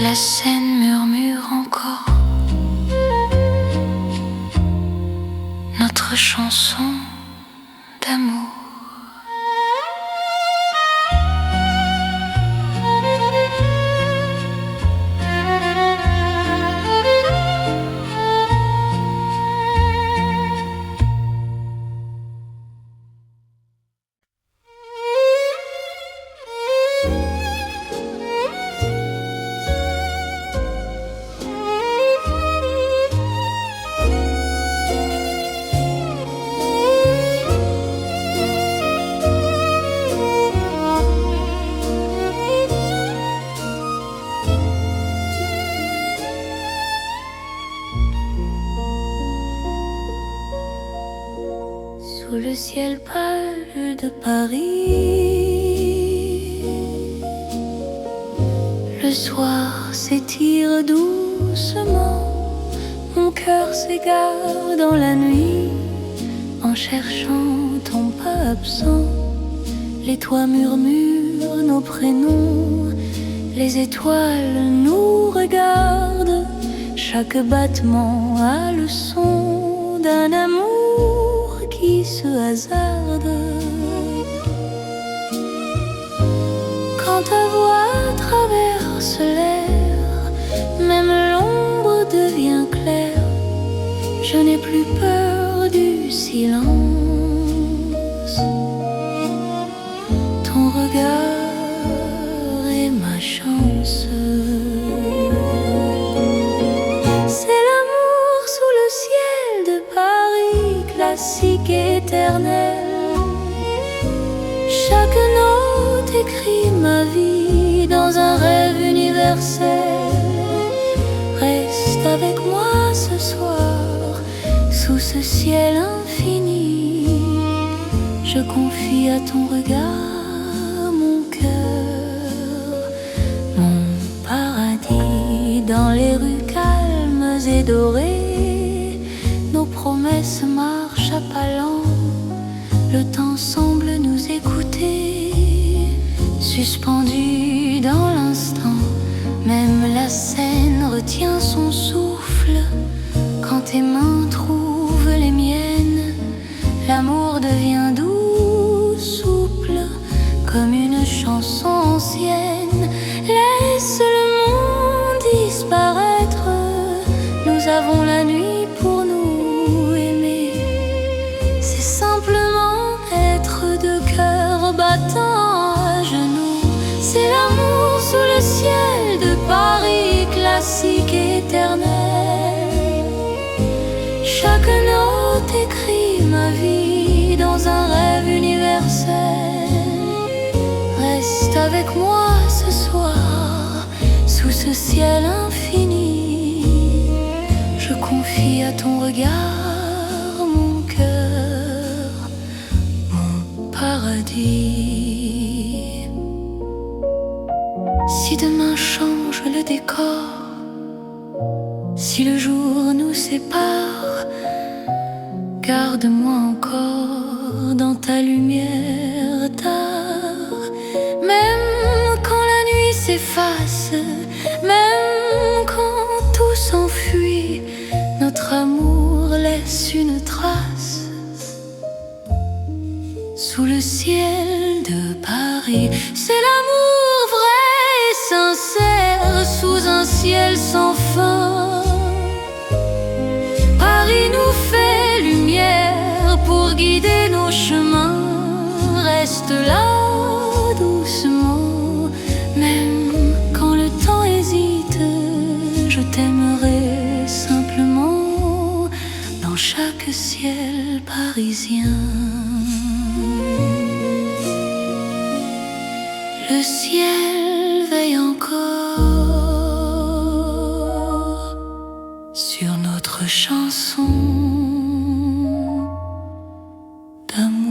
Speaker 1: La Seine murmure encore notre chanson d'amour. Sous le ciel pâle de Paris, le soir s'étire doucement. Mon cœur s'égare dans la nuit en cherchant ton pas absent. Les toits murmurent nos prénoms, les étoiles nous regardent. Chaque battement a le son d'un amour qui se hasarde. Quand ta voix traverse l'air, même l'ombre devient claire. Je n'ai plus peur du silence. Ton regard est ma chance. C'est l'amour sous le ciel de Paris, classique éternel. Chaque note écrit ma vie dans un rêve universel. Reste avec moi ce soir, sous ce ciel infini. Je confie à ton regard mon cœur, mon paradis. Dans les rues calmes et dorées, nos promesses marchent à pas lents. Le temps semble nous écouter, suspendu dans l'instant. Même la Seine retient son souffle quand tes mains trouvent les miennes. L'amour devient doux, souple, comme une chanson ancienne. Laisse le monde disparaître, nous avons la nuit pour nous aimer sous le ciel de Paris classique et éternel. Chaque note écrit ma vie dans un rêve universel. Reste avec moi ce soir, sous ce ciel infini. Je confie à ton regard mon cœur, mon paradis. Si demain change le décor, si le jour nous sépare, garde-moi encore dans ta lumière tard. Même quand la nuit s'efface, même quand tout s'enfuit, notre amour laisse une trace sous le ciel de Paris. C'est l'amour vrai et sincère sous un ciel sans fin. Paris nous fait lumière pour guider nos chemins. Reste là doucement, même quand le temps hésite. Je t'aimerai simplement dans chaque ciel parisien. Le ciel veille encore sur notre chanson d'amour.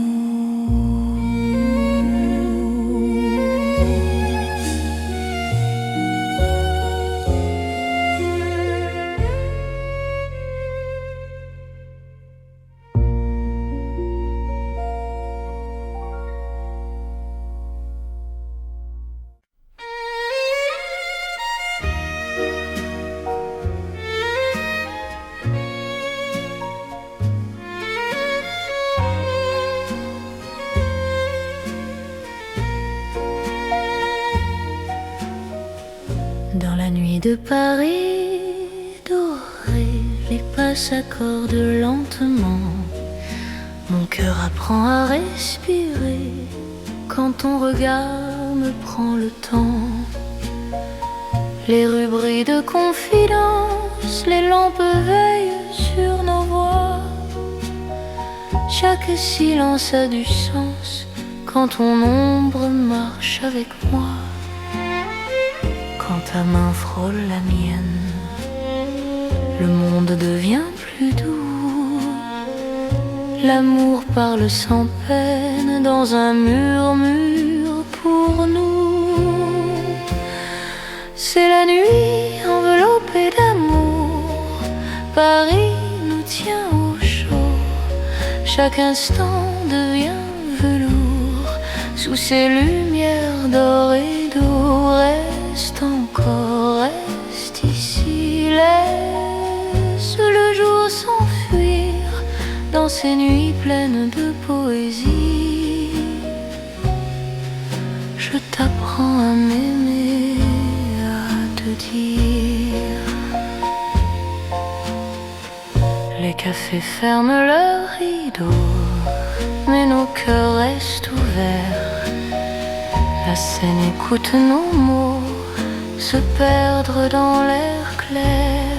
Speaker 1: Dans la nuit de Paris dorée, les pas s'accordent lentement. Mon cœur apprend à respirer quand ton regard me prend le temps. Les rues brillent de confidence, les lampes veillent sur nos voix. Chaque silence a du sens quand ton ombre marche avec moi. Quand ta main frôle la mienne, le monde devient plus doux. L'amour parle sans peine dans un murmure pour nous. C'est la nuit enveloppée d'amour, Paris nous tient au chaud. Chaque instant devient velours sous ces lumières d'or et d'eau. Reste encore, reste ici, laisse le jour s'enfuir dans ces nuits pleines de poésie. Je t'apprends à m'aimer, à te dire. Les cafés ferment leurs rideaux, mais nos cœurs restent ouverts. La scène écoute nos mots se perdre dans l'air clair.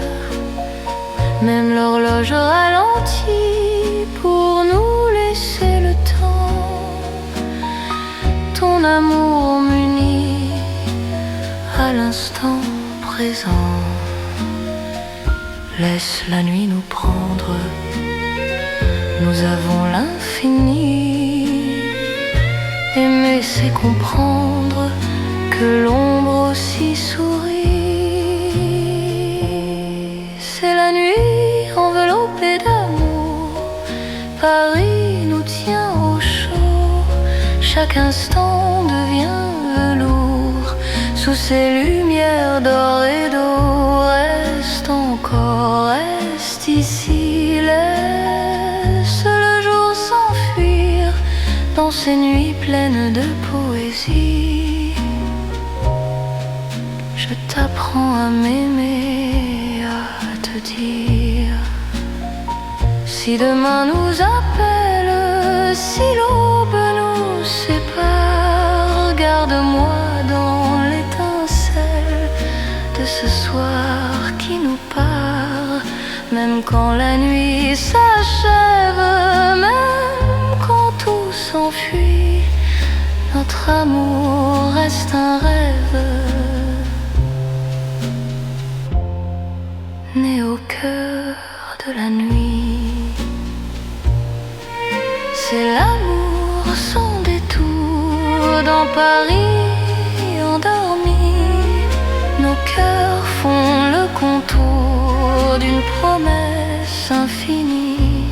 Speaker 1: Même l'horloge ralentit pour nous laisser le temps. Ton amour m'unit à l'instant présent. Laisse la nuit nous prendre, nous avons l'infini. Aimer c'est comprendre que l'ombre aussi sourit. C'est la nuit enveloppée d'amour, Paris nous tient au chaud. Chaque instant devient velours sous ces lumières d'or et d'eau. Reste encore, reste ici, laisse le jour s'enfuir dans ces nuits pleines de poésie. Je t'apprends à m'aimer, à te dire. Si demain nous appelle, si l'aube nous sépare, garde-moi dans l'étincelle. s'achève, même quand tout s'enfuit. Notre amour reste un rêve, né au cœur de la nuit. C'est l'amour sans détour dans Paris endormi. Nos cœurs font le contour d'une promesse infinie.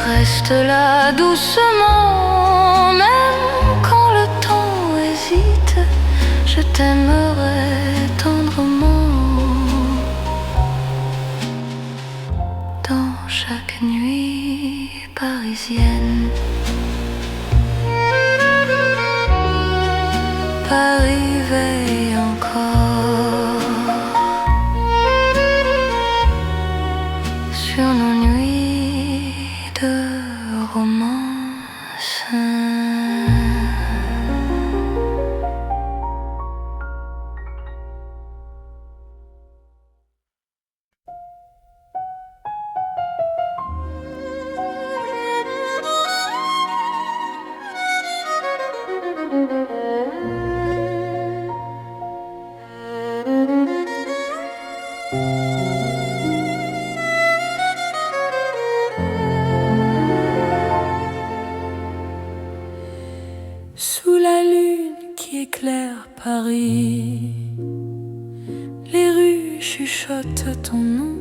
Speaker 1: Reste là doucement, même quand le temps hésite. Je t'aimerai tendrement dans chaque nuit parisienne. Paris veille encore sur nos nuits de romance.
Speaker 2: Sous la lune qui éclaire Paris, les rues chuchotent ton nom.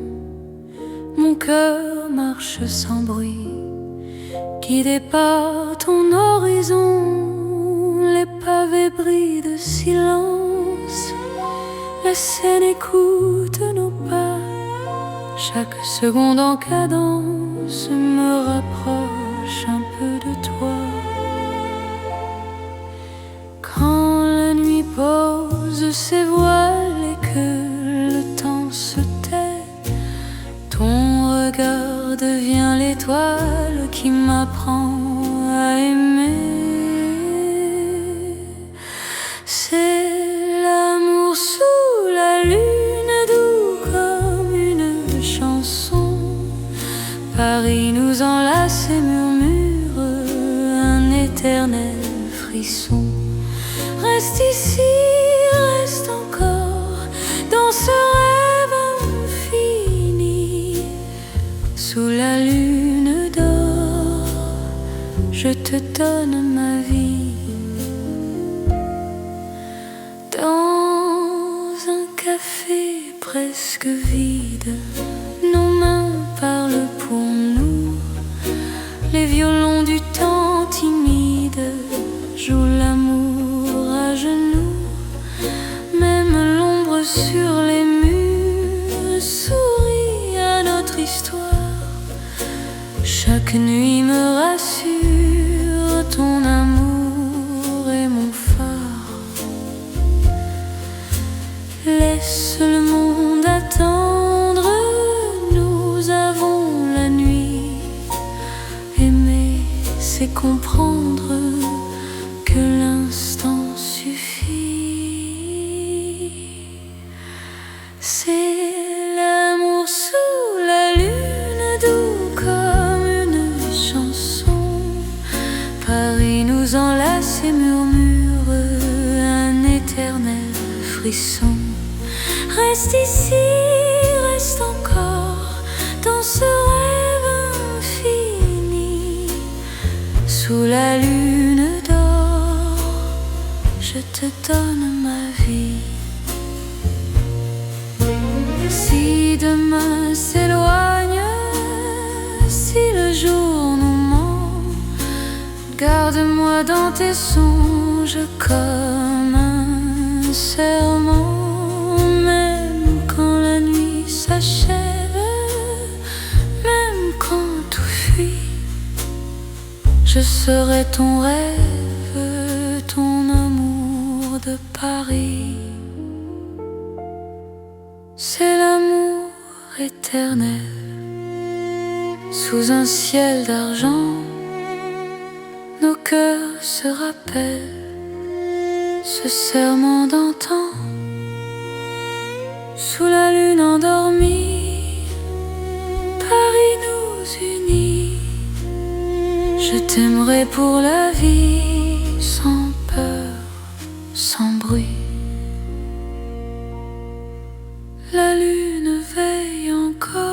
Speaker 2: Mon cœur marche sans bruit, guidé par ton horizon. Les pavés brillent de silence, la Seine écoute nos pas. Chaque seconde en cadence me rapproche un peu de toi. Quand la nuit pose ses voiles et que le temps se tait, ton regard devient l'étoile qui m'apprend à aimer. C'est l'amour sous la lune, doux comme une chanson. Paris nous enlace et murmure un éternel frisson. Reste ici, reste encore dans ce rêve infini. Sous la lune d'or, je te donne ma vie. Dans un café presque vide, nos mains parlent pour nous. Les violons du temps timide jouent l'amour à genoux. Même l'ombre sur les murs sourit à notre histoire. Chaque nuit me rassure, ton amour est mon phare. Laisse le monde attendre, nous avons la nuit. Aimer, c'est comprendre que l'instant suffit. C'est l'amour sous la lune, doux comme une chanson. Paris nous enlace et murmure un éternel frisson. Reste ici, reste encore dans ce rêve infini. Sous la lune d'or, je te donne ma vie. Si demain s'éloigne, si le jour nous ment, garde-moi dans tes songes comme un serment. Même quand la nuit s'achève, même quand tout fuit, je serai ton rêve, ton amour de Paris. C'est l'amour éternel, sous un ciel d'argent. Nos cœurs se rappellent ce serment d'antan. Sous la lune endormie, Paris nous unis. Je t'aimerai pour la vie, sans peur, sans bruit. La lune veille encore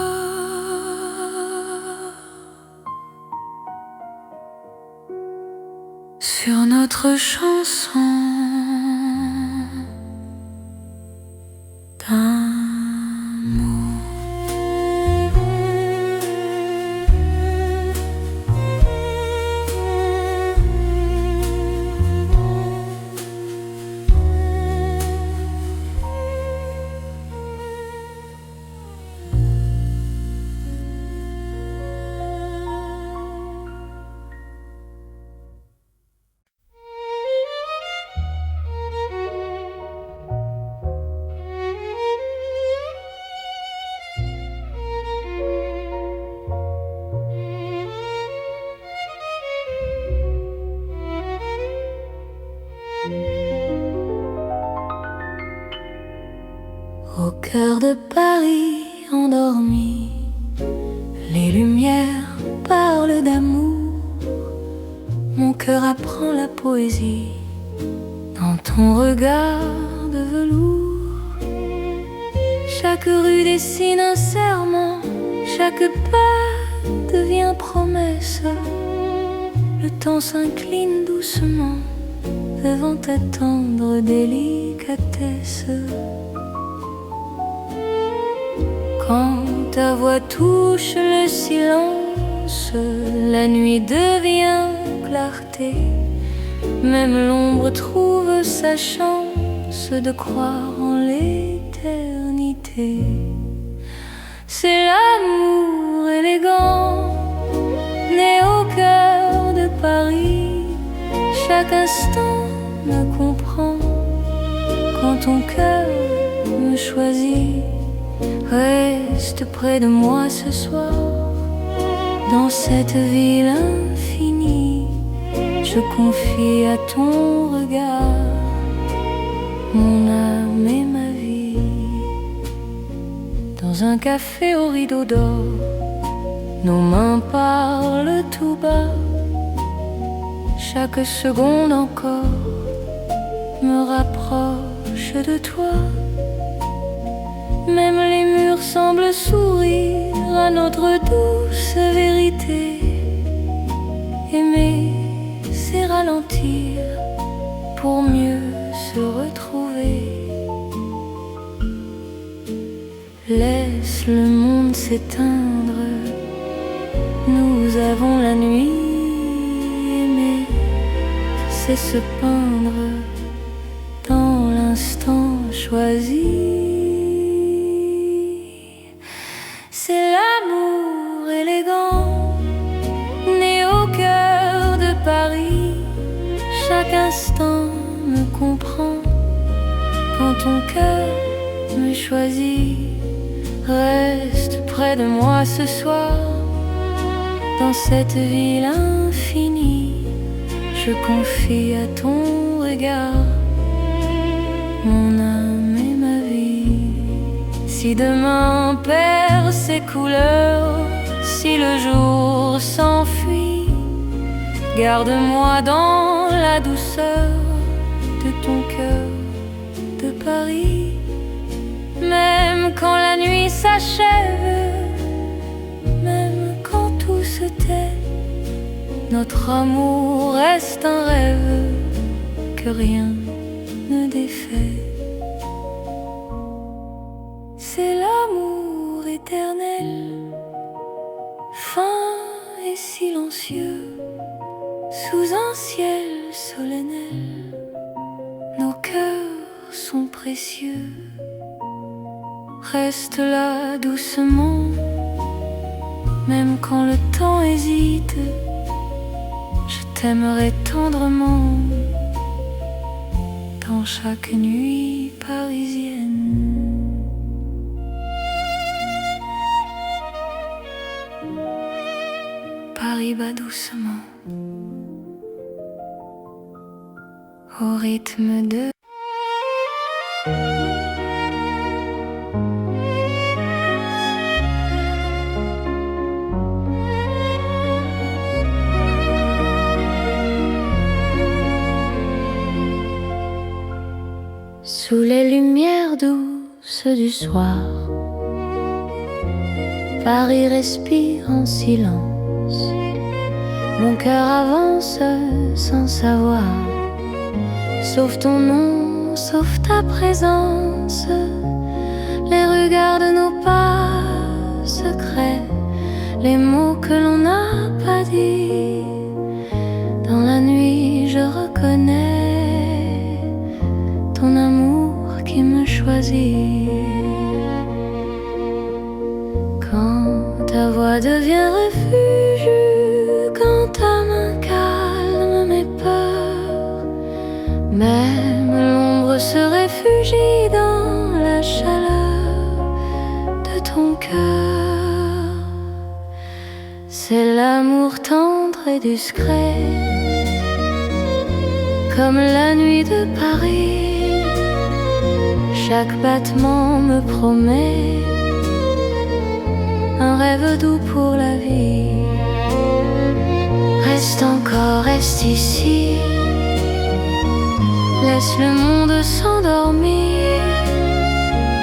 Speaker 2: sur notre chanson d'amour.
Speaker 1: Au cœur de Paris endormi, les lumières parlent d'amour. Mon cœur apprend la poésie dans ton regard de velours. Chaque rue dessine un serment, chaque pas devient promesse. Le temps s'incline doucement devant ta tendre délicatesse. Quand ta voix touche le silence, la nuit devient clarté. Même l'ombre trouve sa chance de croire en l'éternité. C'est l'amour élégant, né au cœur de Paris. Chaque instant me comprend quand ton cœur me choisit. Reste près de moi ce soir, dans cette ville infinie. Je confie à ton regard mon âme et ma vie. Dans un café au rideau d'or, nos mains parlent tout bas. Chaque seconde encore me rapproche de toi. Même les murs semblent sourire à notre douce vérité. Aimer, c'est ralentir pour mieux se retrouver. Laisse le monde s'éteindre, nous avons la nuit. Aimer, c'est se peindre dans l'instant choisi. C'est l'amour élégant, né au cœur de Paris. Chaque instant me comprend quand ton cœur me choisit. Reste près de moi ce soir, dans cette ville infinie. Je confie à ton regard mon âme et ma vie. Si demain perd ses couleurs, si le jour s'enfuit, garde-moi dans la douceur de ton cœur de Paris. Même quand la nuit s'achève, même quand tout se tait, notre amour reste un rêve que rien ne défait. C'est l'amour éternel, fin et silencieux, sous un ciel solennel. Nos cœurs sont précieux. Reste là doucement, même quand le temps hésite. Je t'aimerai tendrement dans chaque nuit parisienne. Paris bat doucement au rythme de Sous les lumières douces du soir, Paris respire en silence. Mon cœur avance sans savoir, sauf ton nom, sauf ta présence, les regards de nos pas secrets, les mots que l'on n'a pas dit. Dans la nuit je reconnais ton amour qui me choisit. Quand ta voix devient refuge, quand ta main calme mes peurs, même l'ombre se réfugie dans la chaleur de ton cœur. C'est l'amour tendre et discret, comme la nuit de Paris. Chaque battement me promet un rêve doux pour la vie. Reste encore, reste ici, laisse le monde s'endormir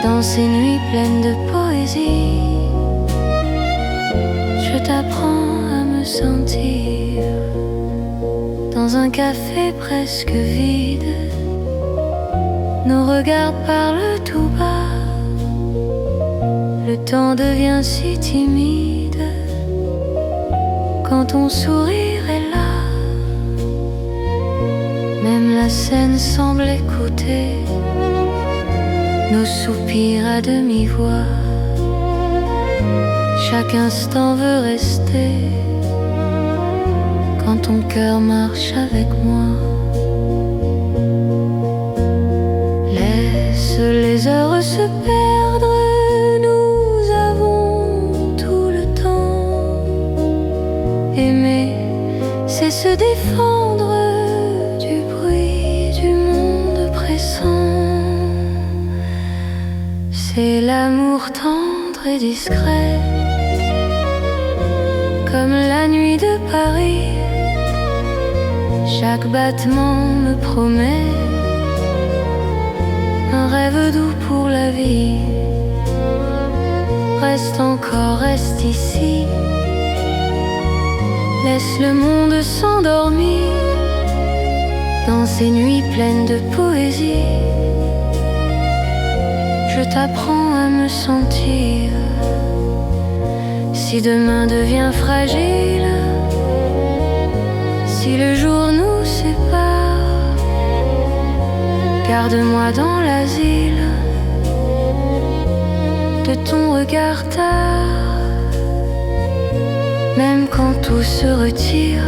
Speaker 1: dans ces nuits pleines de poésie. Je t'apprends à me sentir dans un café presque vide. Nos regards parlent tout bas, le temps devient si timide quand ton sourire est là. Même la scène semble écouter nos soupirs à demi-voix. Chaque instant veut rester quand ton cœur marche avec moi. Laisse les heures se perdre, nous avons tout le temps. Aimer, c'est se défendre du bruit du monde pressant. C'est l'amour tendre et discret, comme la nuit de Paris. Chaque battement me promet un rêve doux pour la vie. Reste encore, reste ici, laisse le monde s'endormir dans ces nuits pleines de poésie. Je t'apprends à me sentir. Si demain devient fragile, si le jour nous sépare, garde-moi dans l'asile de ton regard tard. Même quand tout se retire,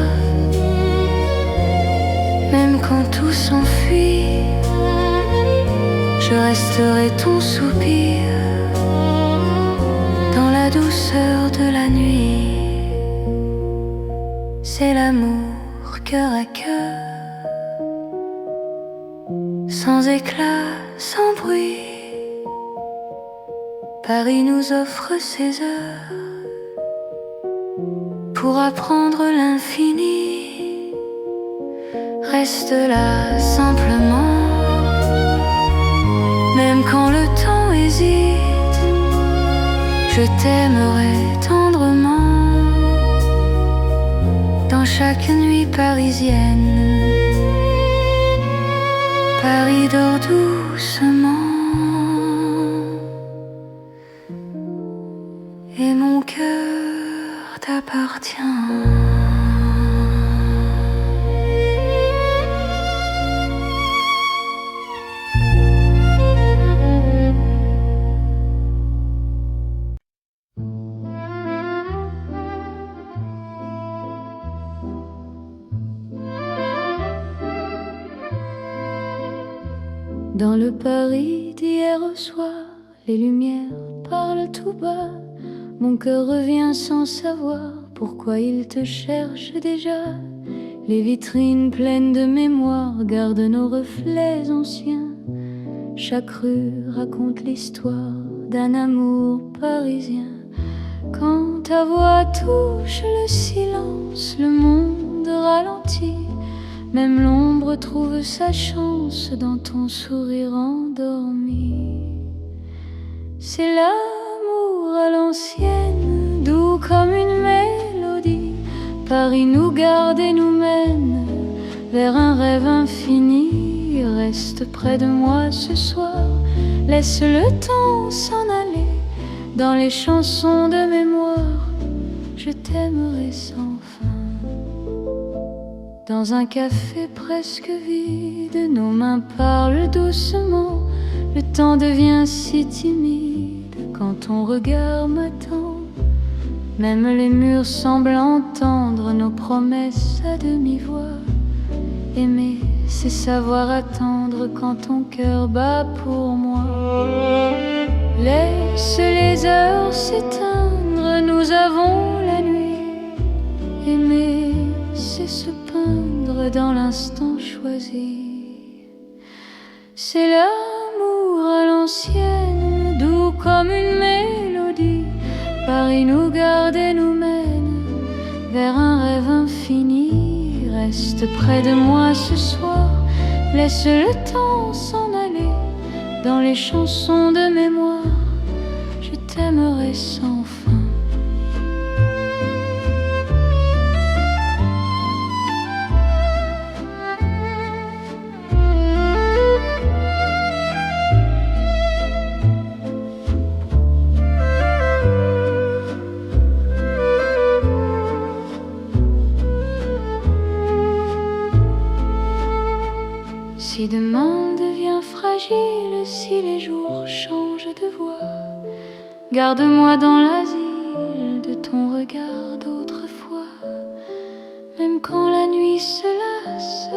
Speaker 1: même quand tout s'enfuit, je resterai ton soupir dans la douceur de la nuit. C'est l'amour cœur à cœur, sans éclat, sans bruit. Paris nous offre ses heures pour apprendre l'infini. Reste là simplement, même quand le temps hésite, je t'aimerai tendrement dans chaque nuit parisienne. Paris dort doucement et mon cœur t'appartient. Dans le Paris d'hier au soir, les lumières parlent tout bas. Mon cœur revient sans savoir pourquoi il te cherche déjà. Les vitrines pleines de mémoire gardent nos reflets anciens. Chaque rue raconte l'histoire d'un amour parisien. Quand ta voix touche le silence, le monde ralentit. Même l'ombre trouve sa chance dans ton sourire endormi. C'est l'amour à l'ancienne, doux comme une mélodie. Paris nous garde et nous mène vers un rêve infini. Reste près de moi ce soir, laisse le temps s'en aller. Dans les chansons de mémoire, je t'aimerai sans fin. Dans un café presque vide, nos mains parlent doucement. Le temps devient si timide quand ton regard m'attend. Même les murs semblent entendre nos promesses à demi-voix. Aimer, c'est savoir attendre quand ton cœur bat pour moi. Laisse les heures s'éteindre, nous avons la nuit. Aimer, c'est se peindre dans l'instant choisi. C'est l'amour à l'ancienne, doux comme une mélodie. Paris nous garde et nous mène vers un rêve infini. Reste près de moi ce soir, laisse le temps s'en aller. Dans les chansons de mémoire, je t'aimerai sans fin. Si demain devient fragile, si les jours changent de voix, garde-moi dans l'asile de ton regard d'autrefois. Même quand la nuit se lasse,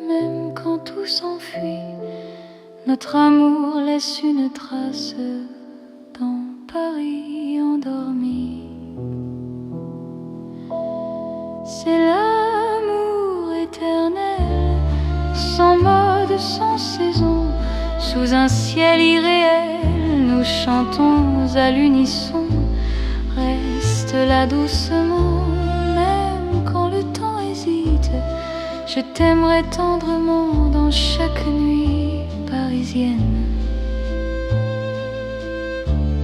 Speaker 1: même quand tout s'enfuit, notre amour laisse une trace dans Paris endormi. C'est l'amour éternel, sans mode, sans saison, sous un ciel irréel, nous chantons à l'unisson. Reste là doucement, même quand le temps hésite. Je t'aimerai tendrement dans chaque nuit parisienne.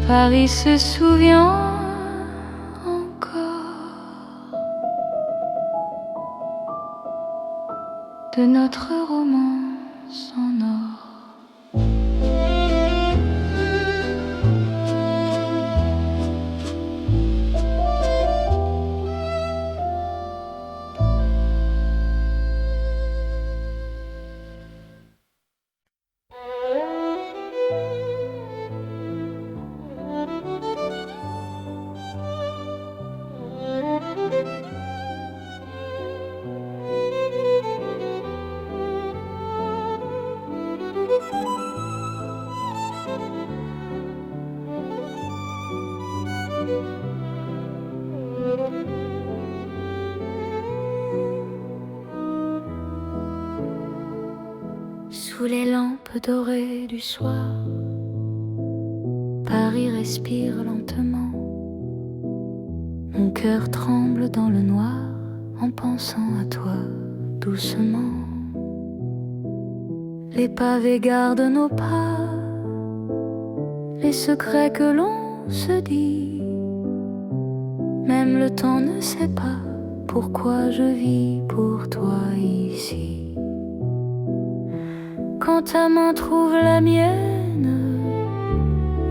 Speaker 1: Paris se souvient encore de notre romance en or. Sous les lampes dorées du soir, Paris respire lentement. Mon cœur tremble dans le noir en pensant à toi doucement. Les pavés gardent nos pas, les secrets que l'on se dit. Même le temps ne sait pas pourquoi je vis pour toi ici. Quand ta main trouve la mienne,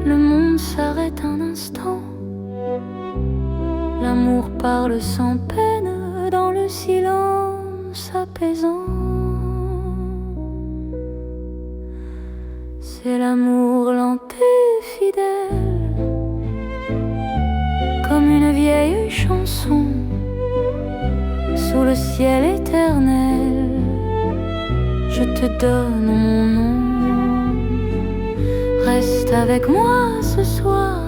Speaker 1: le monde s'arrête un instant. L'amour parle sans peine dans le silence apaisant. C'est l'amour lent et fidèle, comme une vieille chanson sous le ciel éternel. Je te donne mon nom. Reste avec moi ce soir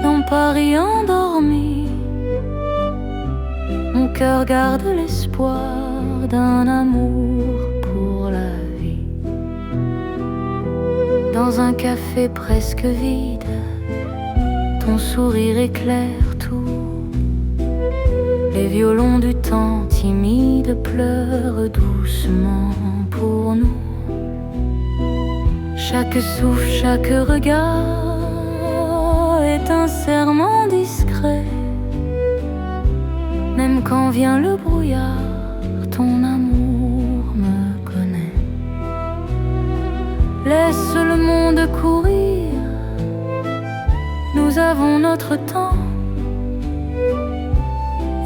Speaker 1: dans Paris endormi. Mon cœur garde l'espoir d'un amour pour la vie. Dans un café presque vide, ton sourire éclaire tout. Les violons du temps timide pleurent doucement pour nous. Chaque souffle, chaque regard est un serment discret. Même quand vient le brouillard, ton amour me connaît. Laisse le monde courir, nous avons notre temps.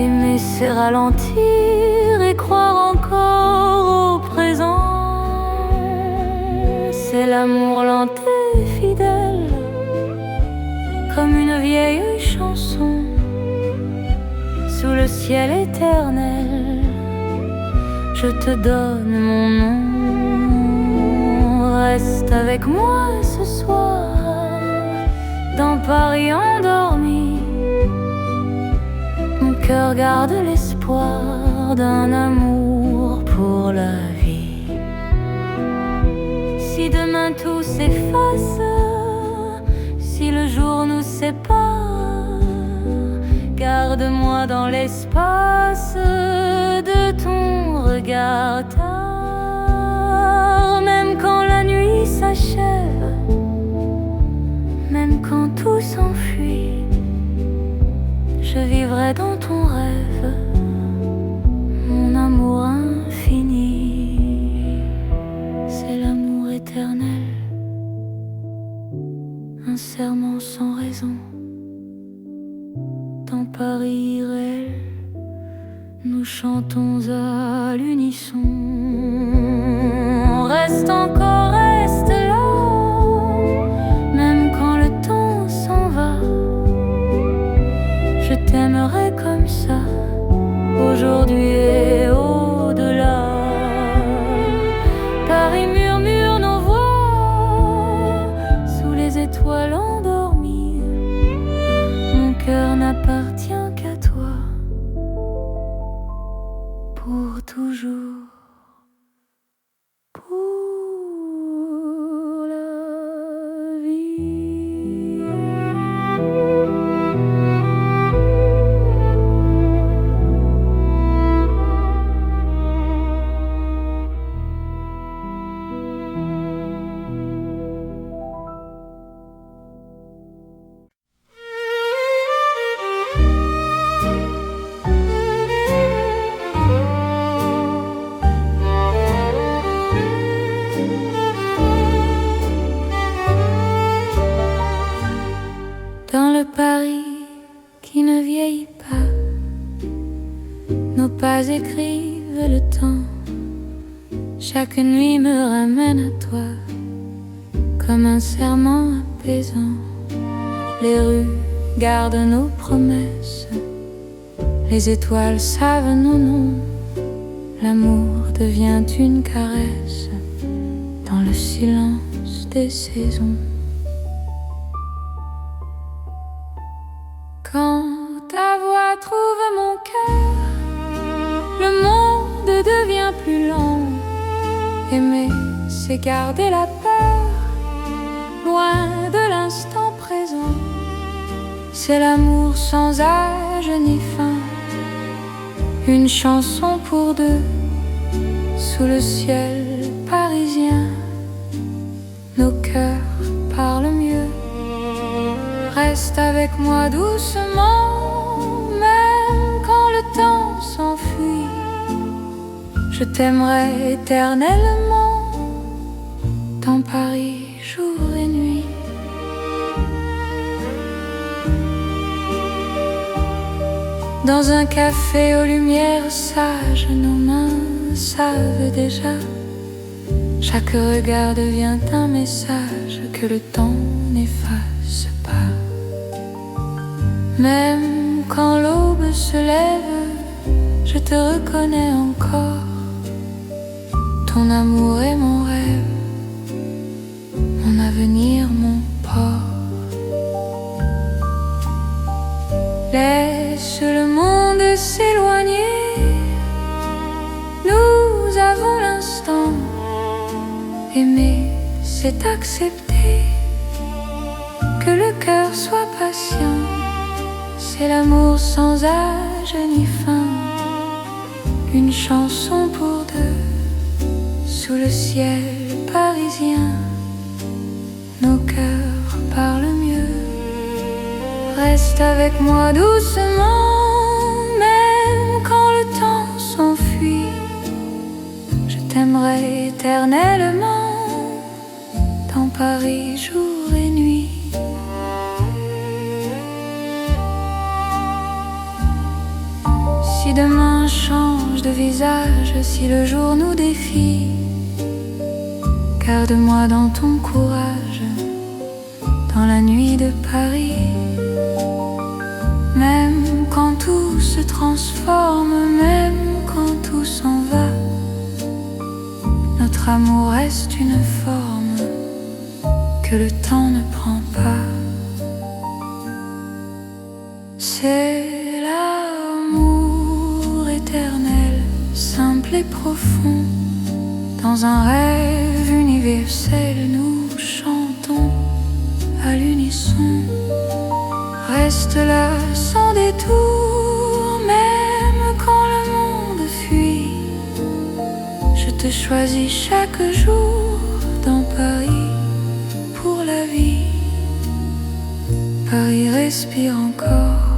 Speaker 1: Aimer c'est ralentir et croire encore au présent. C'est l'amour lent et fidèle, comme une vieille chanson sous le ciel éternel. Je te donne mon nom. Reste avec moi ce soir dans Paris endormi. Mon cœur garde l'espoir d'un amour pour la vie. Si demain tout s'efface, si le jour nous sépare, garde-moi dans l'espace de ton regard tard. Même quand la nuit s'achève, même quand tout s'enfuit, je vivrai dans ton rêve, mon amour infini. C'est l'amour éternel, un serment sans raison. Dans Paris irréel, nous chantons à l'unisson. Reste encore, reste là, même quand le temps s'en va. Je t'aimerai comme ça, aujourd'hui et au-delà. Paris murmure nos voix sous les étoiles endormies. Mon cœur n'appartient qu'à toi pour toujours, pour la vie. Dans le Paris qui ne vieillit pas, nos pas écrivent le temps. Chaque nuit me ramène à toi, comme un serment apaisant. Les rues gardent nos promesses, les étoiles savent nos noms. L'amour devient une caresse dans le silence des saisons. Quand ta voix trouve mon cœur, le monde devient plus long. Aimer, c'est garder la peur, loin de l'instant présent. C'est l'amour sans âge ni fin, une chanson pour deux, sous le ciel parisien. Nos cœurs parlent mieux. Reste avec moi doucement, même quand le temps s'enfuit. Je t'aimerai éternellement, dans Paris jour et nuit. Dans un café aux lumières sages, nos mains savent déjà. Chaque regard devient un message que le temps n'efface pas. Même quand l'aube se lève, je te reconnais encore. Ton amour est mon rêve, mon avenir, mon port. Laisse le monde s'éloigner, nous avons l'instant. Aimer, c'est accepter que le cœur soit patient. C'est l'amour sans âge ni fin,
Speaker 2: une chanson pour deux, sous le ciel parisien, nos cœurs parlent mieux. Reste avec moi doucement, même quand le temps s'enfuit. Je t'aimerai éternellement, dans Paris jour et nuit. Si demain change de visage, si le jour nous défie, garde-moi dans ton courage, dans la nuit de Paris. Même quand tout se transforme, même quand tout s'en va, notre amour reste une forme que le temps ne prend pas. C'est l'amour éternel, simple et profond. Dans un rêve universel, nous chantons à l'unisson. Reste là sans détour, même quand le monde fuit. Je te choisis chaque jour dans Paris pour la vie. Paris respire encore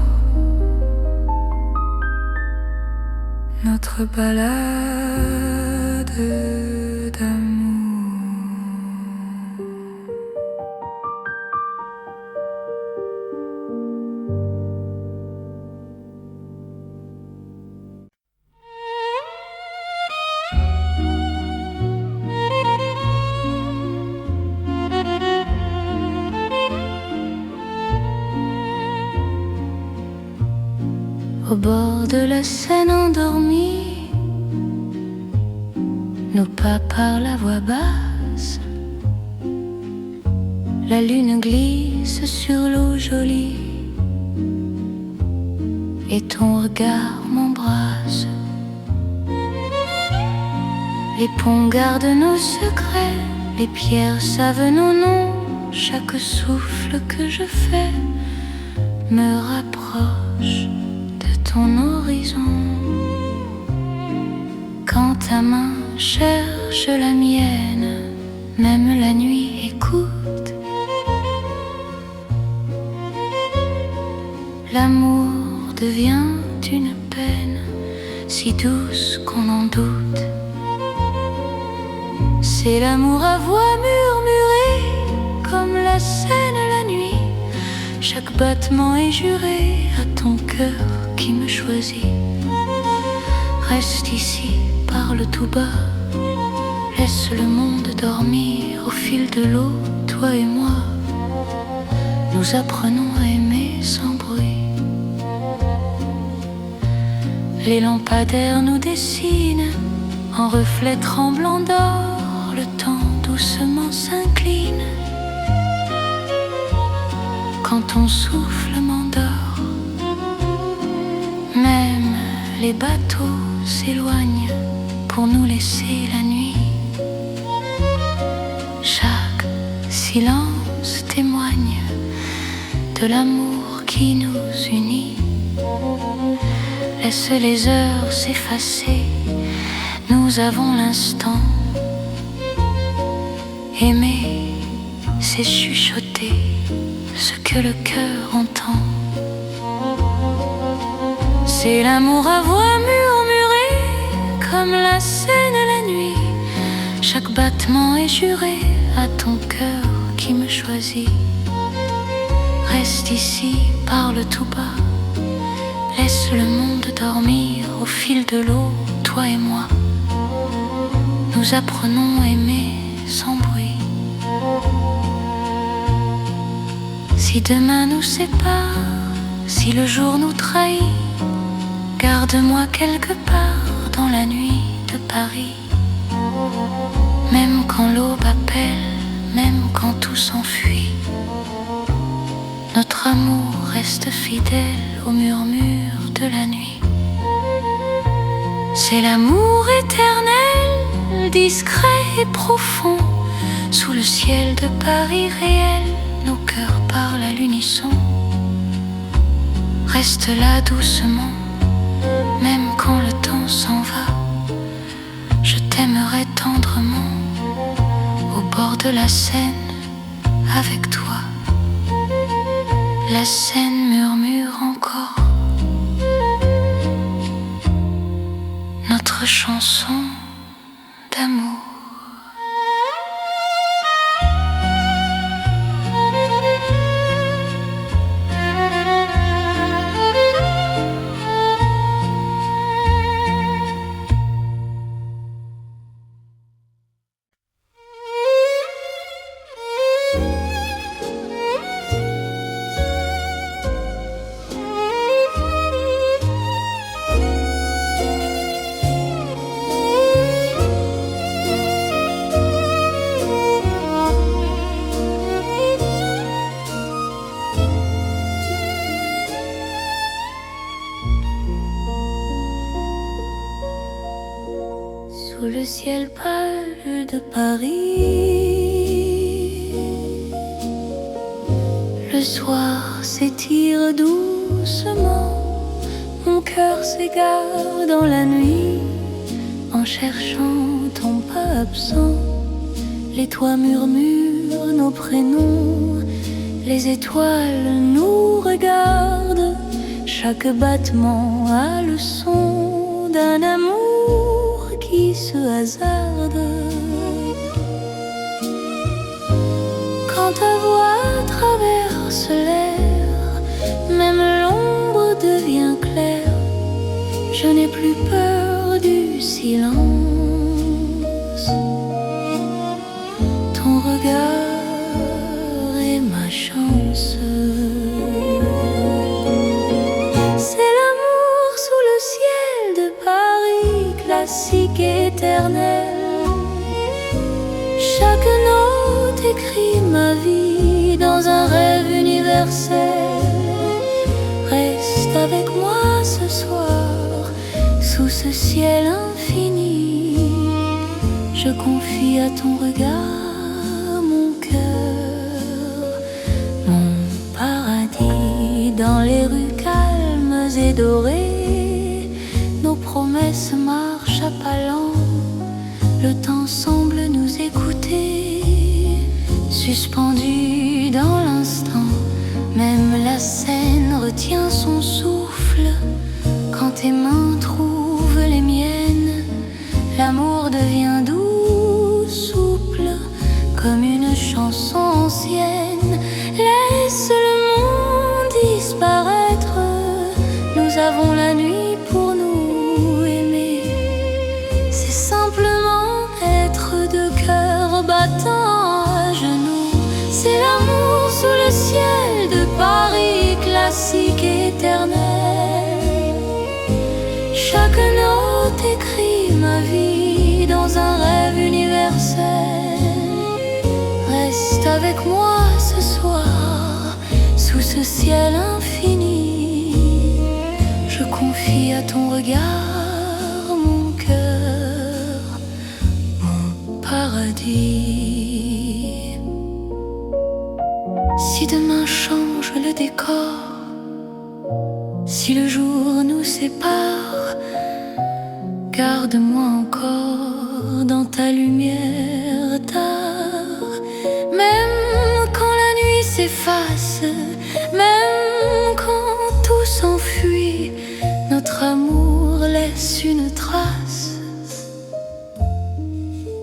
Speaker 2: notre balade d'amour.
Speaker 1: Au bord de la Seine endormie, nos pas par la voie basse, la lune glisse sur l'eau jolie et ton regard m'embrasse. Les ponts gardent nos secrets, les pierres savent nos noms. Chaque souffle que je fais me rapproche de ton horizon. Quand ta main cherche la mienne, même la nuit écoute. L'amour devient une peine si douce qu'on en doute. C'est l'amour à voix murmurée, comme la Seine la nuit. Chaque battement est juré à ton cœur qui me choisit. Reste ici, parle tout bas, laisse le monde dormir. Au fil de l'eau, toi et moi, nous apprenons à aimer sans bruit. Les lampadaires nous dessinent en reflets tremblants d'or. Le temps doucement s'incline quand ton souffle m'endort. Même les bateaux s'éloignent pour nous laisser la nuit. Chaque silence témoigne de l'amour qui nous unit. Laisse les heures s'effacer, nous avons l'instant. Aimer, c'est chuchoter ce que le cœur entend. C'est l'amour à voix murmurée, comme la Seine la nuit. Chaque battement est juré à ton cœur qui me choisit. Reste ici, parle tout bas, laisse le monde dormir. Au fil de l'eau, toi et moi, nous apprenons à aimer sans bruit. Si demain nous sépare, si le jour nous trahit, garde-moi quelque part dans la nuit de Paris. Même quand l'aube appelle, même quand tout s'enfuit, notre amour reste fidèle au murmure de la nuit. C'est l'amour éternel, discret et profond. Sous le ciel de Paris réel, nos cœurs parlent à l'unisson. Reste là doucement, même quand le temps
Speaker 2: temps s'en va, je t'aimerai tendrement au bord de la Seine avec toi. La Seine murmure encore notre chanson d'amour.
Speaker 1: Sous le ciel pâle de Paris, le soir s'étire doucement, mon cœur s'égare dans la nuit, en cherchant ton pas absent. Les toits murmurent nos prénoms, les étoiles nous regardent, chaque battement a le son d'un amour qui se hasarde. Quand ta voix traverse l'air, même l'ombre devient claire. Je n'ai plus peur du silence. Ton regard est ma chance. C'est l'amour sous le ciel de Paris, classique éternel. Chaque note écrit ma vie dans un rêve universel. Reste avec moi ce soir, sous ce ciel infini. Je confie à ton regard mon cœur, mon paradis. Dans les rues calmes et dorées, nos promesses marchent à pas lents. Le temps semble nous écouter, suspendu dans l'instant. Même la Seine retient son souffle quand tes mains trouvent les miennes. L'amour devient doux, souple, comme une chanson ancienne. Laisse le monde disparaître, nous avons la nuit pour nous aimer. C'est simplement être deux cœurs battants à genoux. C'est l'amour sous le ciel de Paris, classique éternel. Chaque note écrit ma vie dans un rêve universel. Reste avec moi ce soir, sous ce ciel infini. Je confie à ton regard mon cœur, mon paradis. Si demain change le décor, si le jour nous sépare, garde-moi encore dans ta lumière tard. Même quand la nuit s'efface, même quand tout s'enfuit, notre amour laisse une trace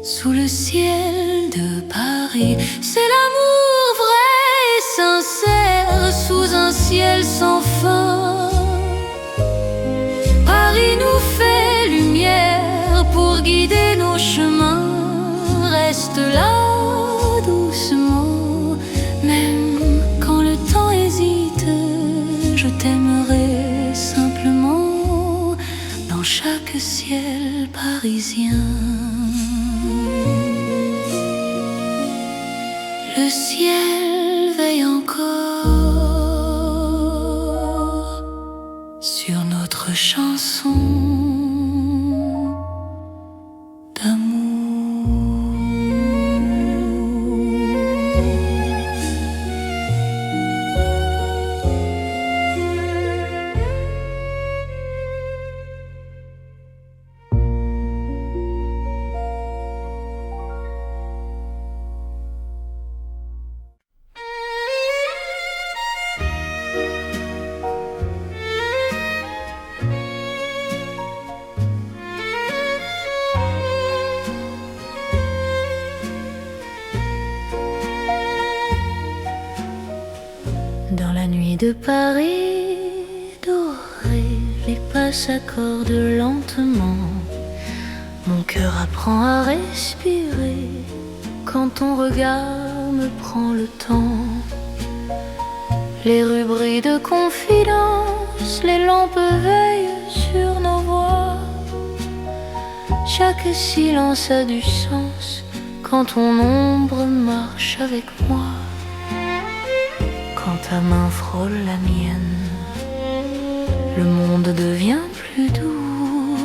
Speaker 1: sous le ciel de Paris. C'est l'amour vrai et sincère sous un ciel sans fin. Paris nous fait lumière pour guider nos chemins. Reste là doucement, même quand le temps hésite. Je t'aimerai simplement dans chaque ciel parisien. Le ciel veille encore sur notre chanson d'amour. de Paris dorée, les pas s'accordent lentement. Mon cœur apprend à respirer quand ton regard me prend le temps. Les rues brillent de confidence, les lampes veillent sur nos voix. Chaque silence a du sens quand ton ombre marche avec moi. Quand ta main frôle la mienne, le monde devient plus doux.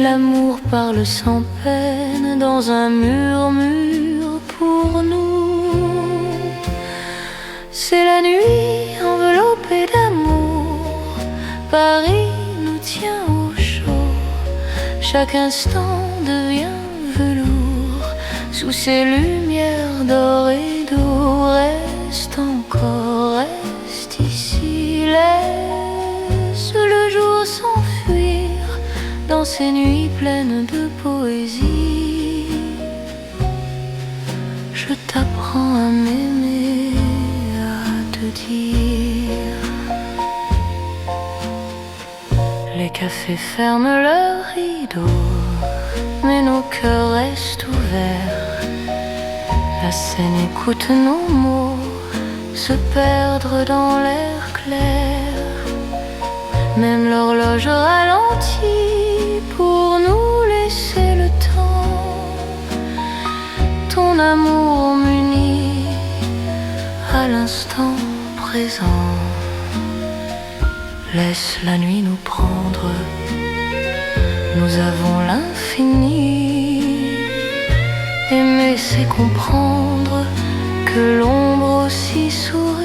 Speaker 1: L'amour parle sans peine dans un murmure pour nous. C'est la nuit enveloppée d'amour, Paris nous tient au chaud. Chaque instant devient velours sous ces lumières d'or et d'eau. Reste encore, reste ici, laisse le jour s'enfuir dans ces nuits pleines de poésie. Je t'apprends à m'aimer, à te dire. Les cafés ferment leurs rideaux, mais nos cœurs restent ouverts. La scène écoute nos mots se perdre dans l'air clair. Même l'horloge ralentit pour nous laisser le temps. Ton amour m'unit à l'instant présent. Laisse la nuit nous prendre, nous avons l'infini. Aimer c'est comprendre que l'ombre aussi sourit.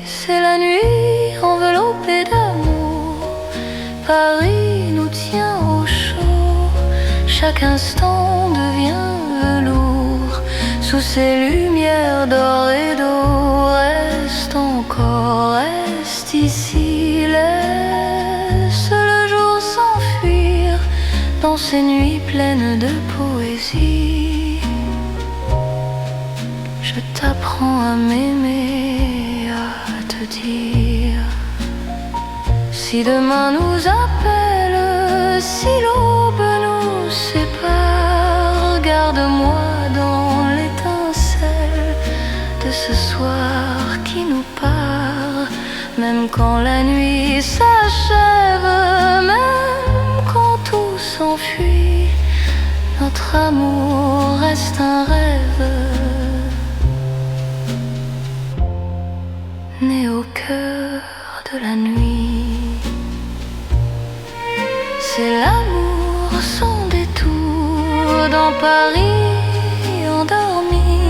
Speaker 1: C'est la nuit enveloppée d'amour, Paris nous tient au chaud. Chaque instant devient velours sous ces lumières d'or et d'eau. Reste encore, reste ici, laisse le jour s'enfuir dans ces nuits pleines de poésie. Je t'apprends à m'aimer, à te dire. Si demain nous appelle, si l'aube nous sépare, garde-moi dans l'étincelle de ce soir qui nous part. Même quand la nuit s'achève, même quand tout s'enfuit, notre amour reste un rêve né au cœur de la nuit. C'est l'amour sans détour dans Paris endormi.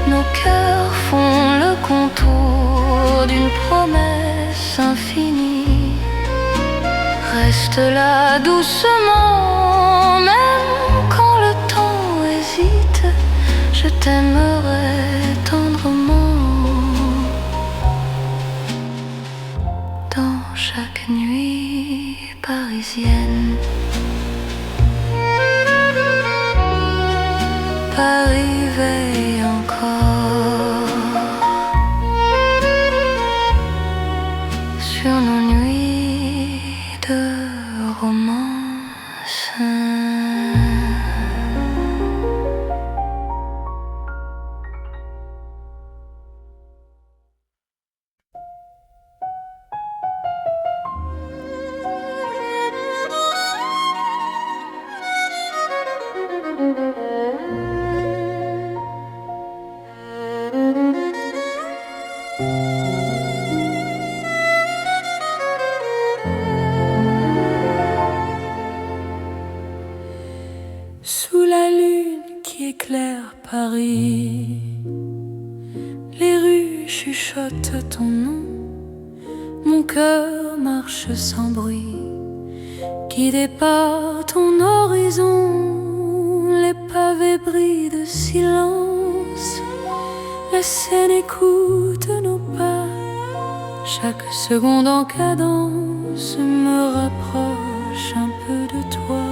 Speaker 1: Nos cœurs font le contour d'une promesse infinie. Reste là doucement, même quand le temps hésite. Je t'aimerai tendrement dans chaque nuit parisienne. Paris veille encore sur nos nuits de romance. Sous la lune qui éclaire Paris, les rues chuchotent ton nom. Mon cœur marche sans bruit, guidé par ton horizon. Les pavés brillent de silence, la scène écoute nos pas. Chaque seconde en cadence me rapproche un peu de toi.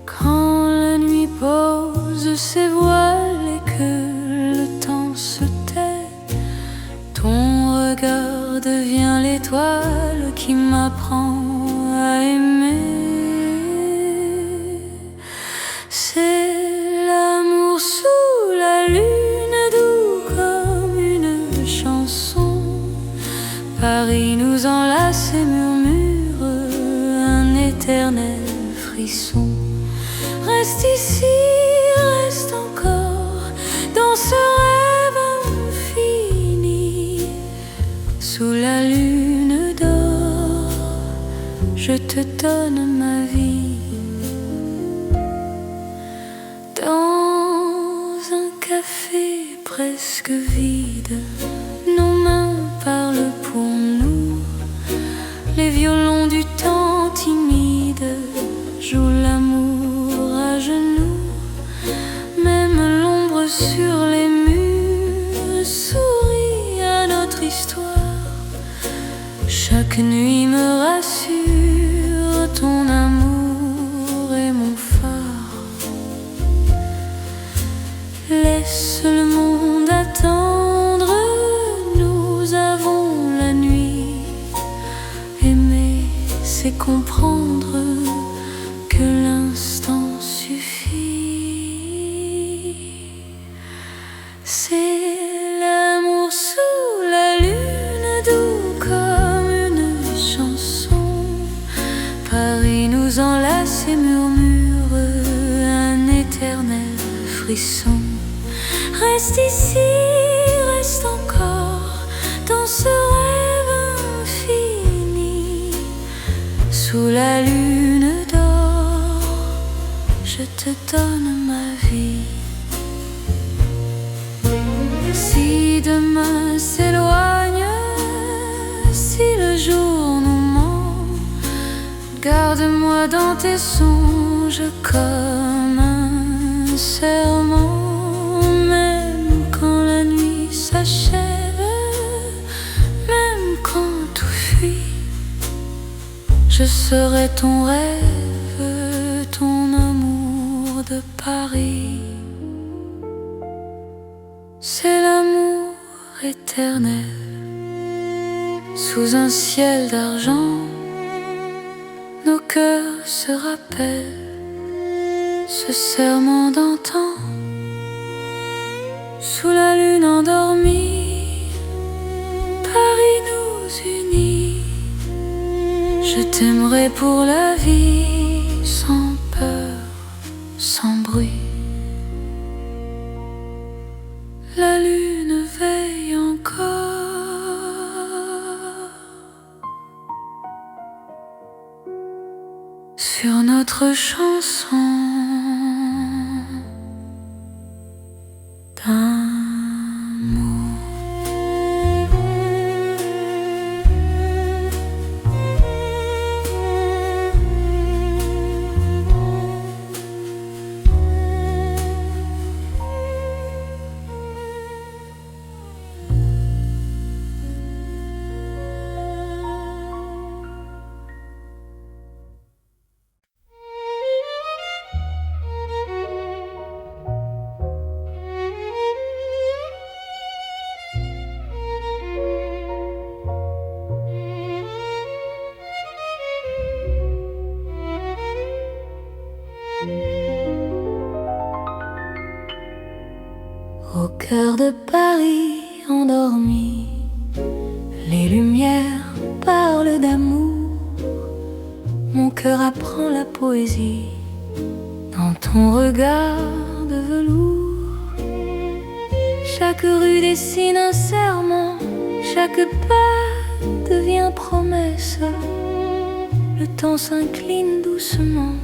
Speaker 1: Quand la nuit pose ses voiles et que
Speaker 2: éternel frisson. Reste ici, reste encore dans ce rêve infini. Sous la lune d'or, je te donne ma vie. Dans un café presque vide, nos mains parlent pour nous. Les violons du temps timide jouent l'amour à genoux. Même l'ombre sur les murs sourit à notre histoire. Chaque nuit me rassure, ton amour est mon phare. Laisse le monde attendre, nous avons la nuit. Aimer, c'est comprendre que l'instant suffit. C'est l'amour sous la lune, doux comme une chanson. Paris nous enlace et murmure un éternel frisson. Reste ici, reste encore dans ce rêve infini. Sous la lune d'or, je te donne ma vie. Si demain s'éloigne, si le jour nous ment, garde-moi dans tes songes comme un serment. Même quand la nuit s'achève, même quand tout fuit, je serai ton rêve, ton amour de Paris. C'est l'amour éternel. Sous un ciel d'argent, nos cœurs se rappellent ce serment d'antan. Sous la lune endormie, Paris nous unit. Je t'aimerai pour la vie, sans peur, sans bruit. La lune veille encore sur notre chanson d'amour. Au cœur de Paris endormi, les lumières parlent d'amour. Mon cœur apprend la poésie dans ton regard de velours. Chaque rue dessine un serment, chaque pas devient promesse. Le temps s'incline doucement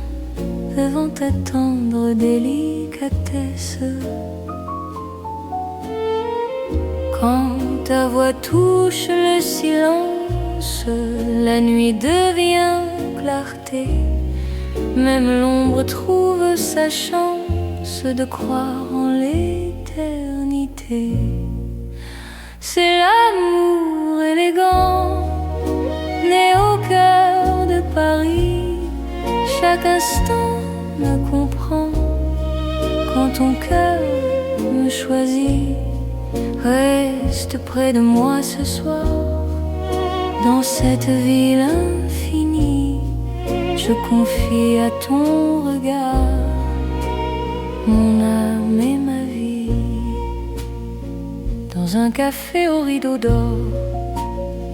Speaker 2: devant ta tendre délicatesse. Quand ta voix touche le silence, la nuit devient clarté. Même l'ombre trouve sa chance de croire en l'éternité. C'est l'amour élégant, né au cœur de Paris. Chaque instant me comprend quand ton cœur me choisit. Reste près de moi ce soir, dans cette ville infinie. Je confie à ton regard mon âme et ma vie. Dans un café au rideau d'or,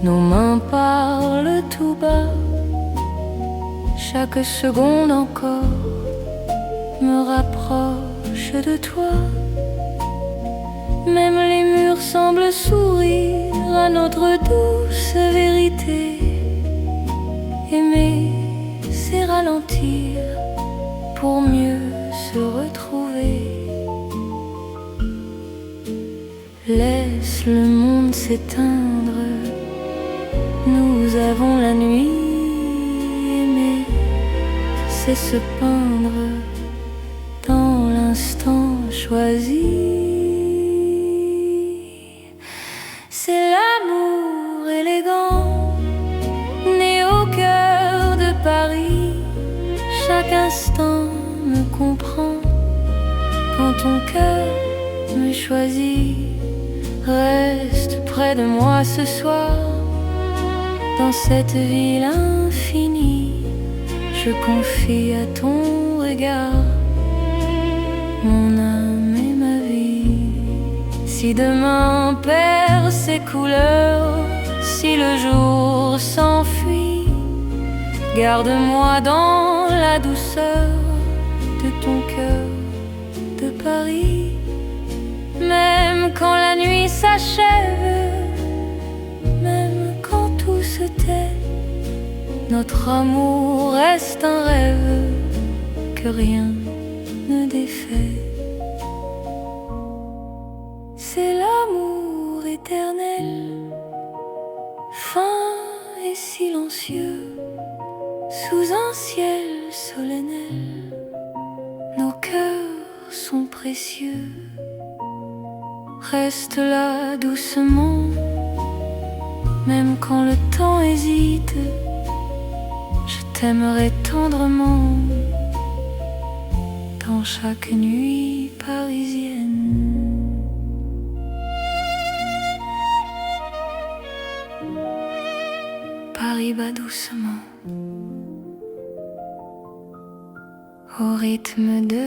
Speaker 2: nos mains parlent tout bas.
Speaker 1: chaque seconde encore me rapproche de toi. Même les murs semblent sourire à notre douce vérité. Aimer, c'est ralentir pour mieux se retrouver. Laisse le monde s'éteindre, nous avons la nuit. Aimer, c'est se peindre dans l'instant choisi. C'est l'amour élégant, né au cœur de Paris. Chaque instant me comprend quand ton cœur me choisit. Reste près de moi ce soir, dans cette ville infinie. Je confie à ton regard mon âme et ma vie. Si demain perd ses couleurs, si le jour s'enfuit, garde-moi dans la douceur de ton cœur de Paris. Même quand la nuit s'achève, même quand tout se tait, notre amour reste un rêve que rien ne défait. C'est l'amour éternel, fin et silencieux, sous un ciel solennel. Nos cœurs sont précieux. Reste là doucement, même quand le temps hésite. Je t'aimerai tendrement dans chaque nuit parisienne. Paris bat doucement au rythme de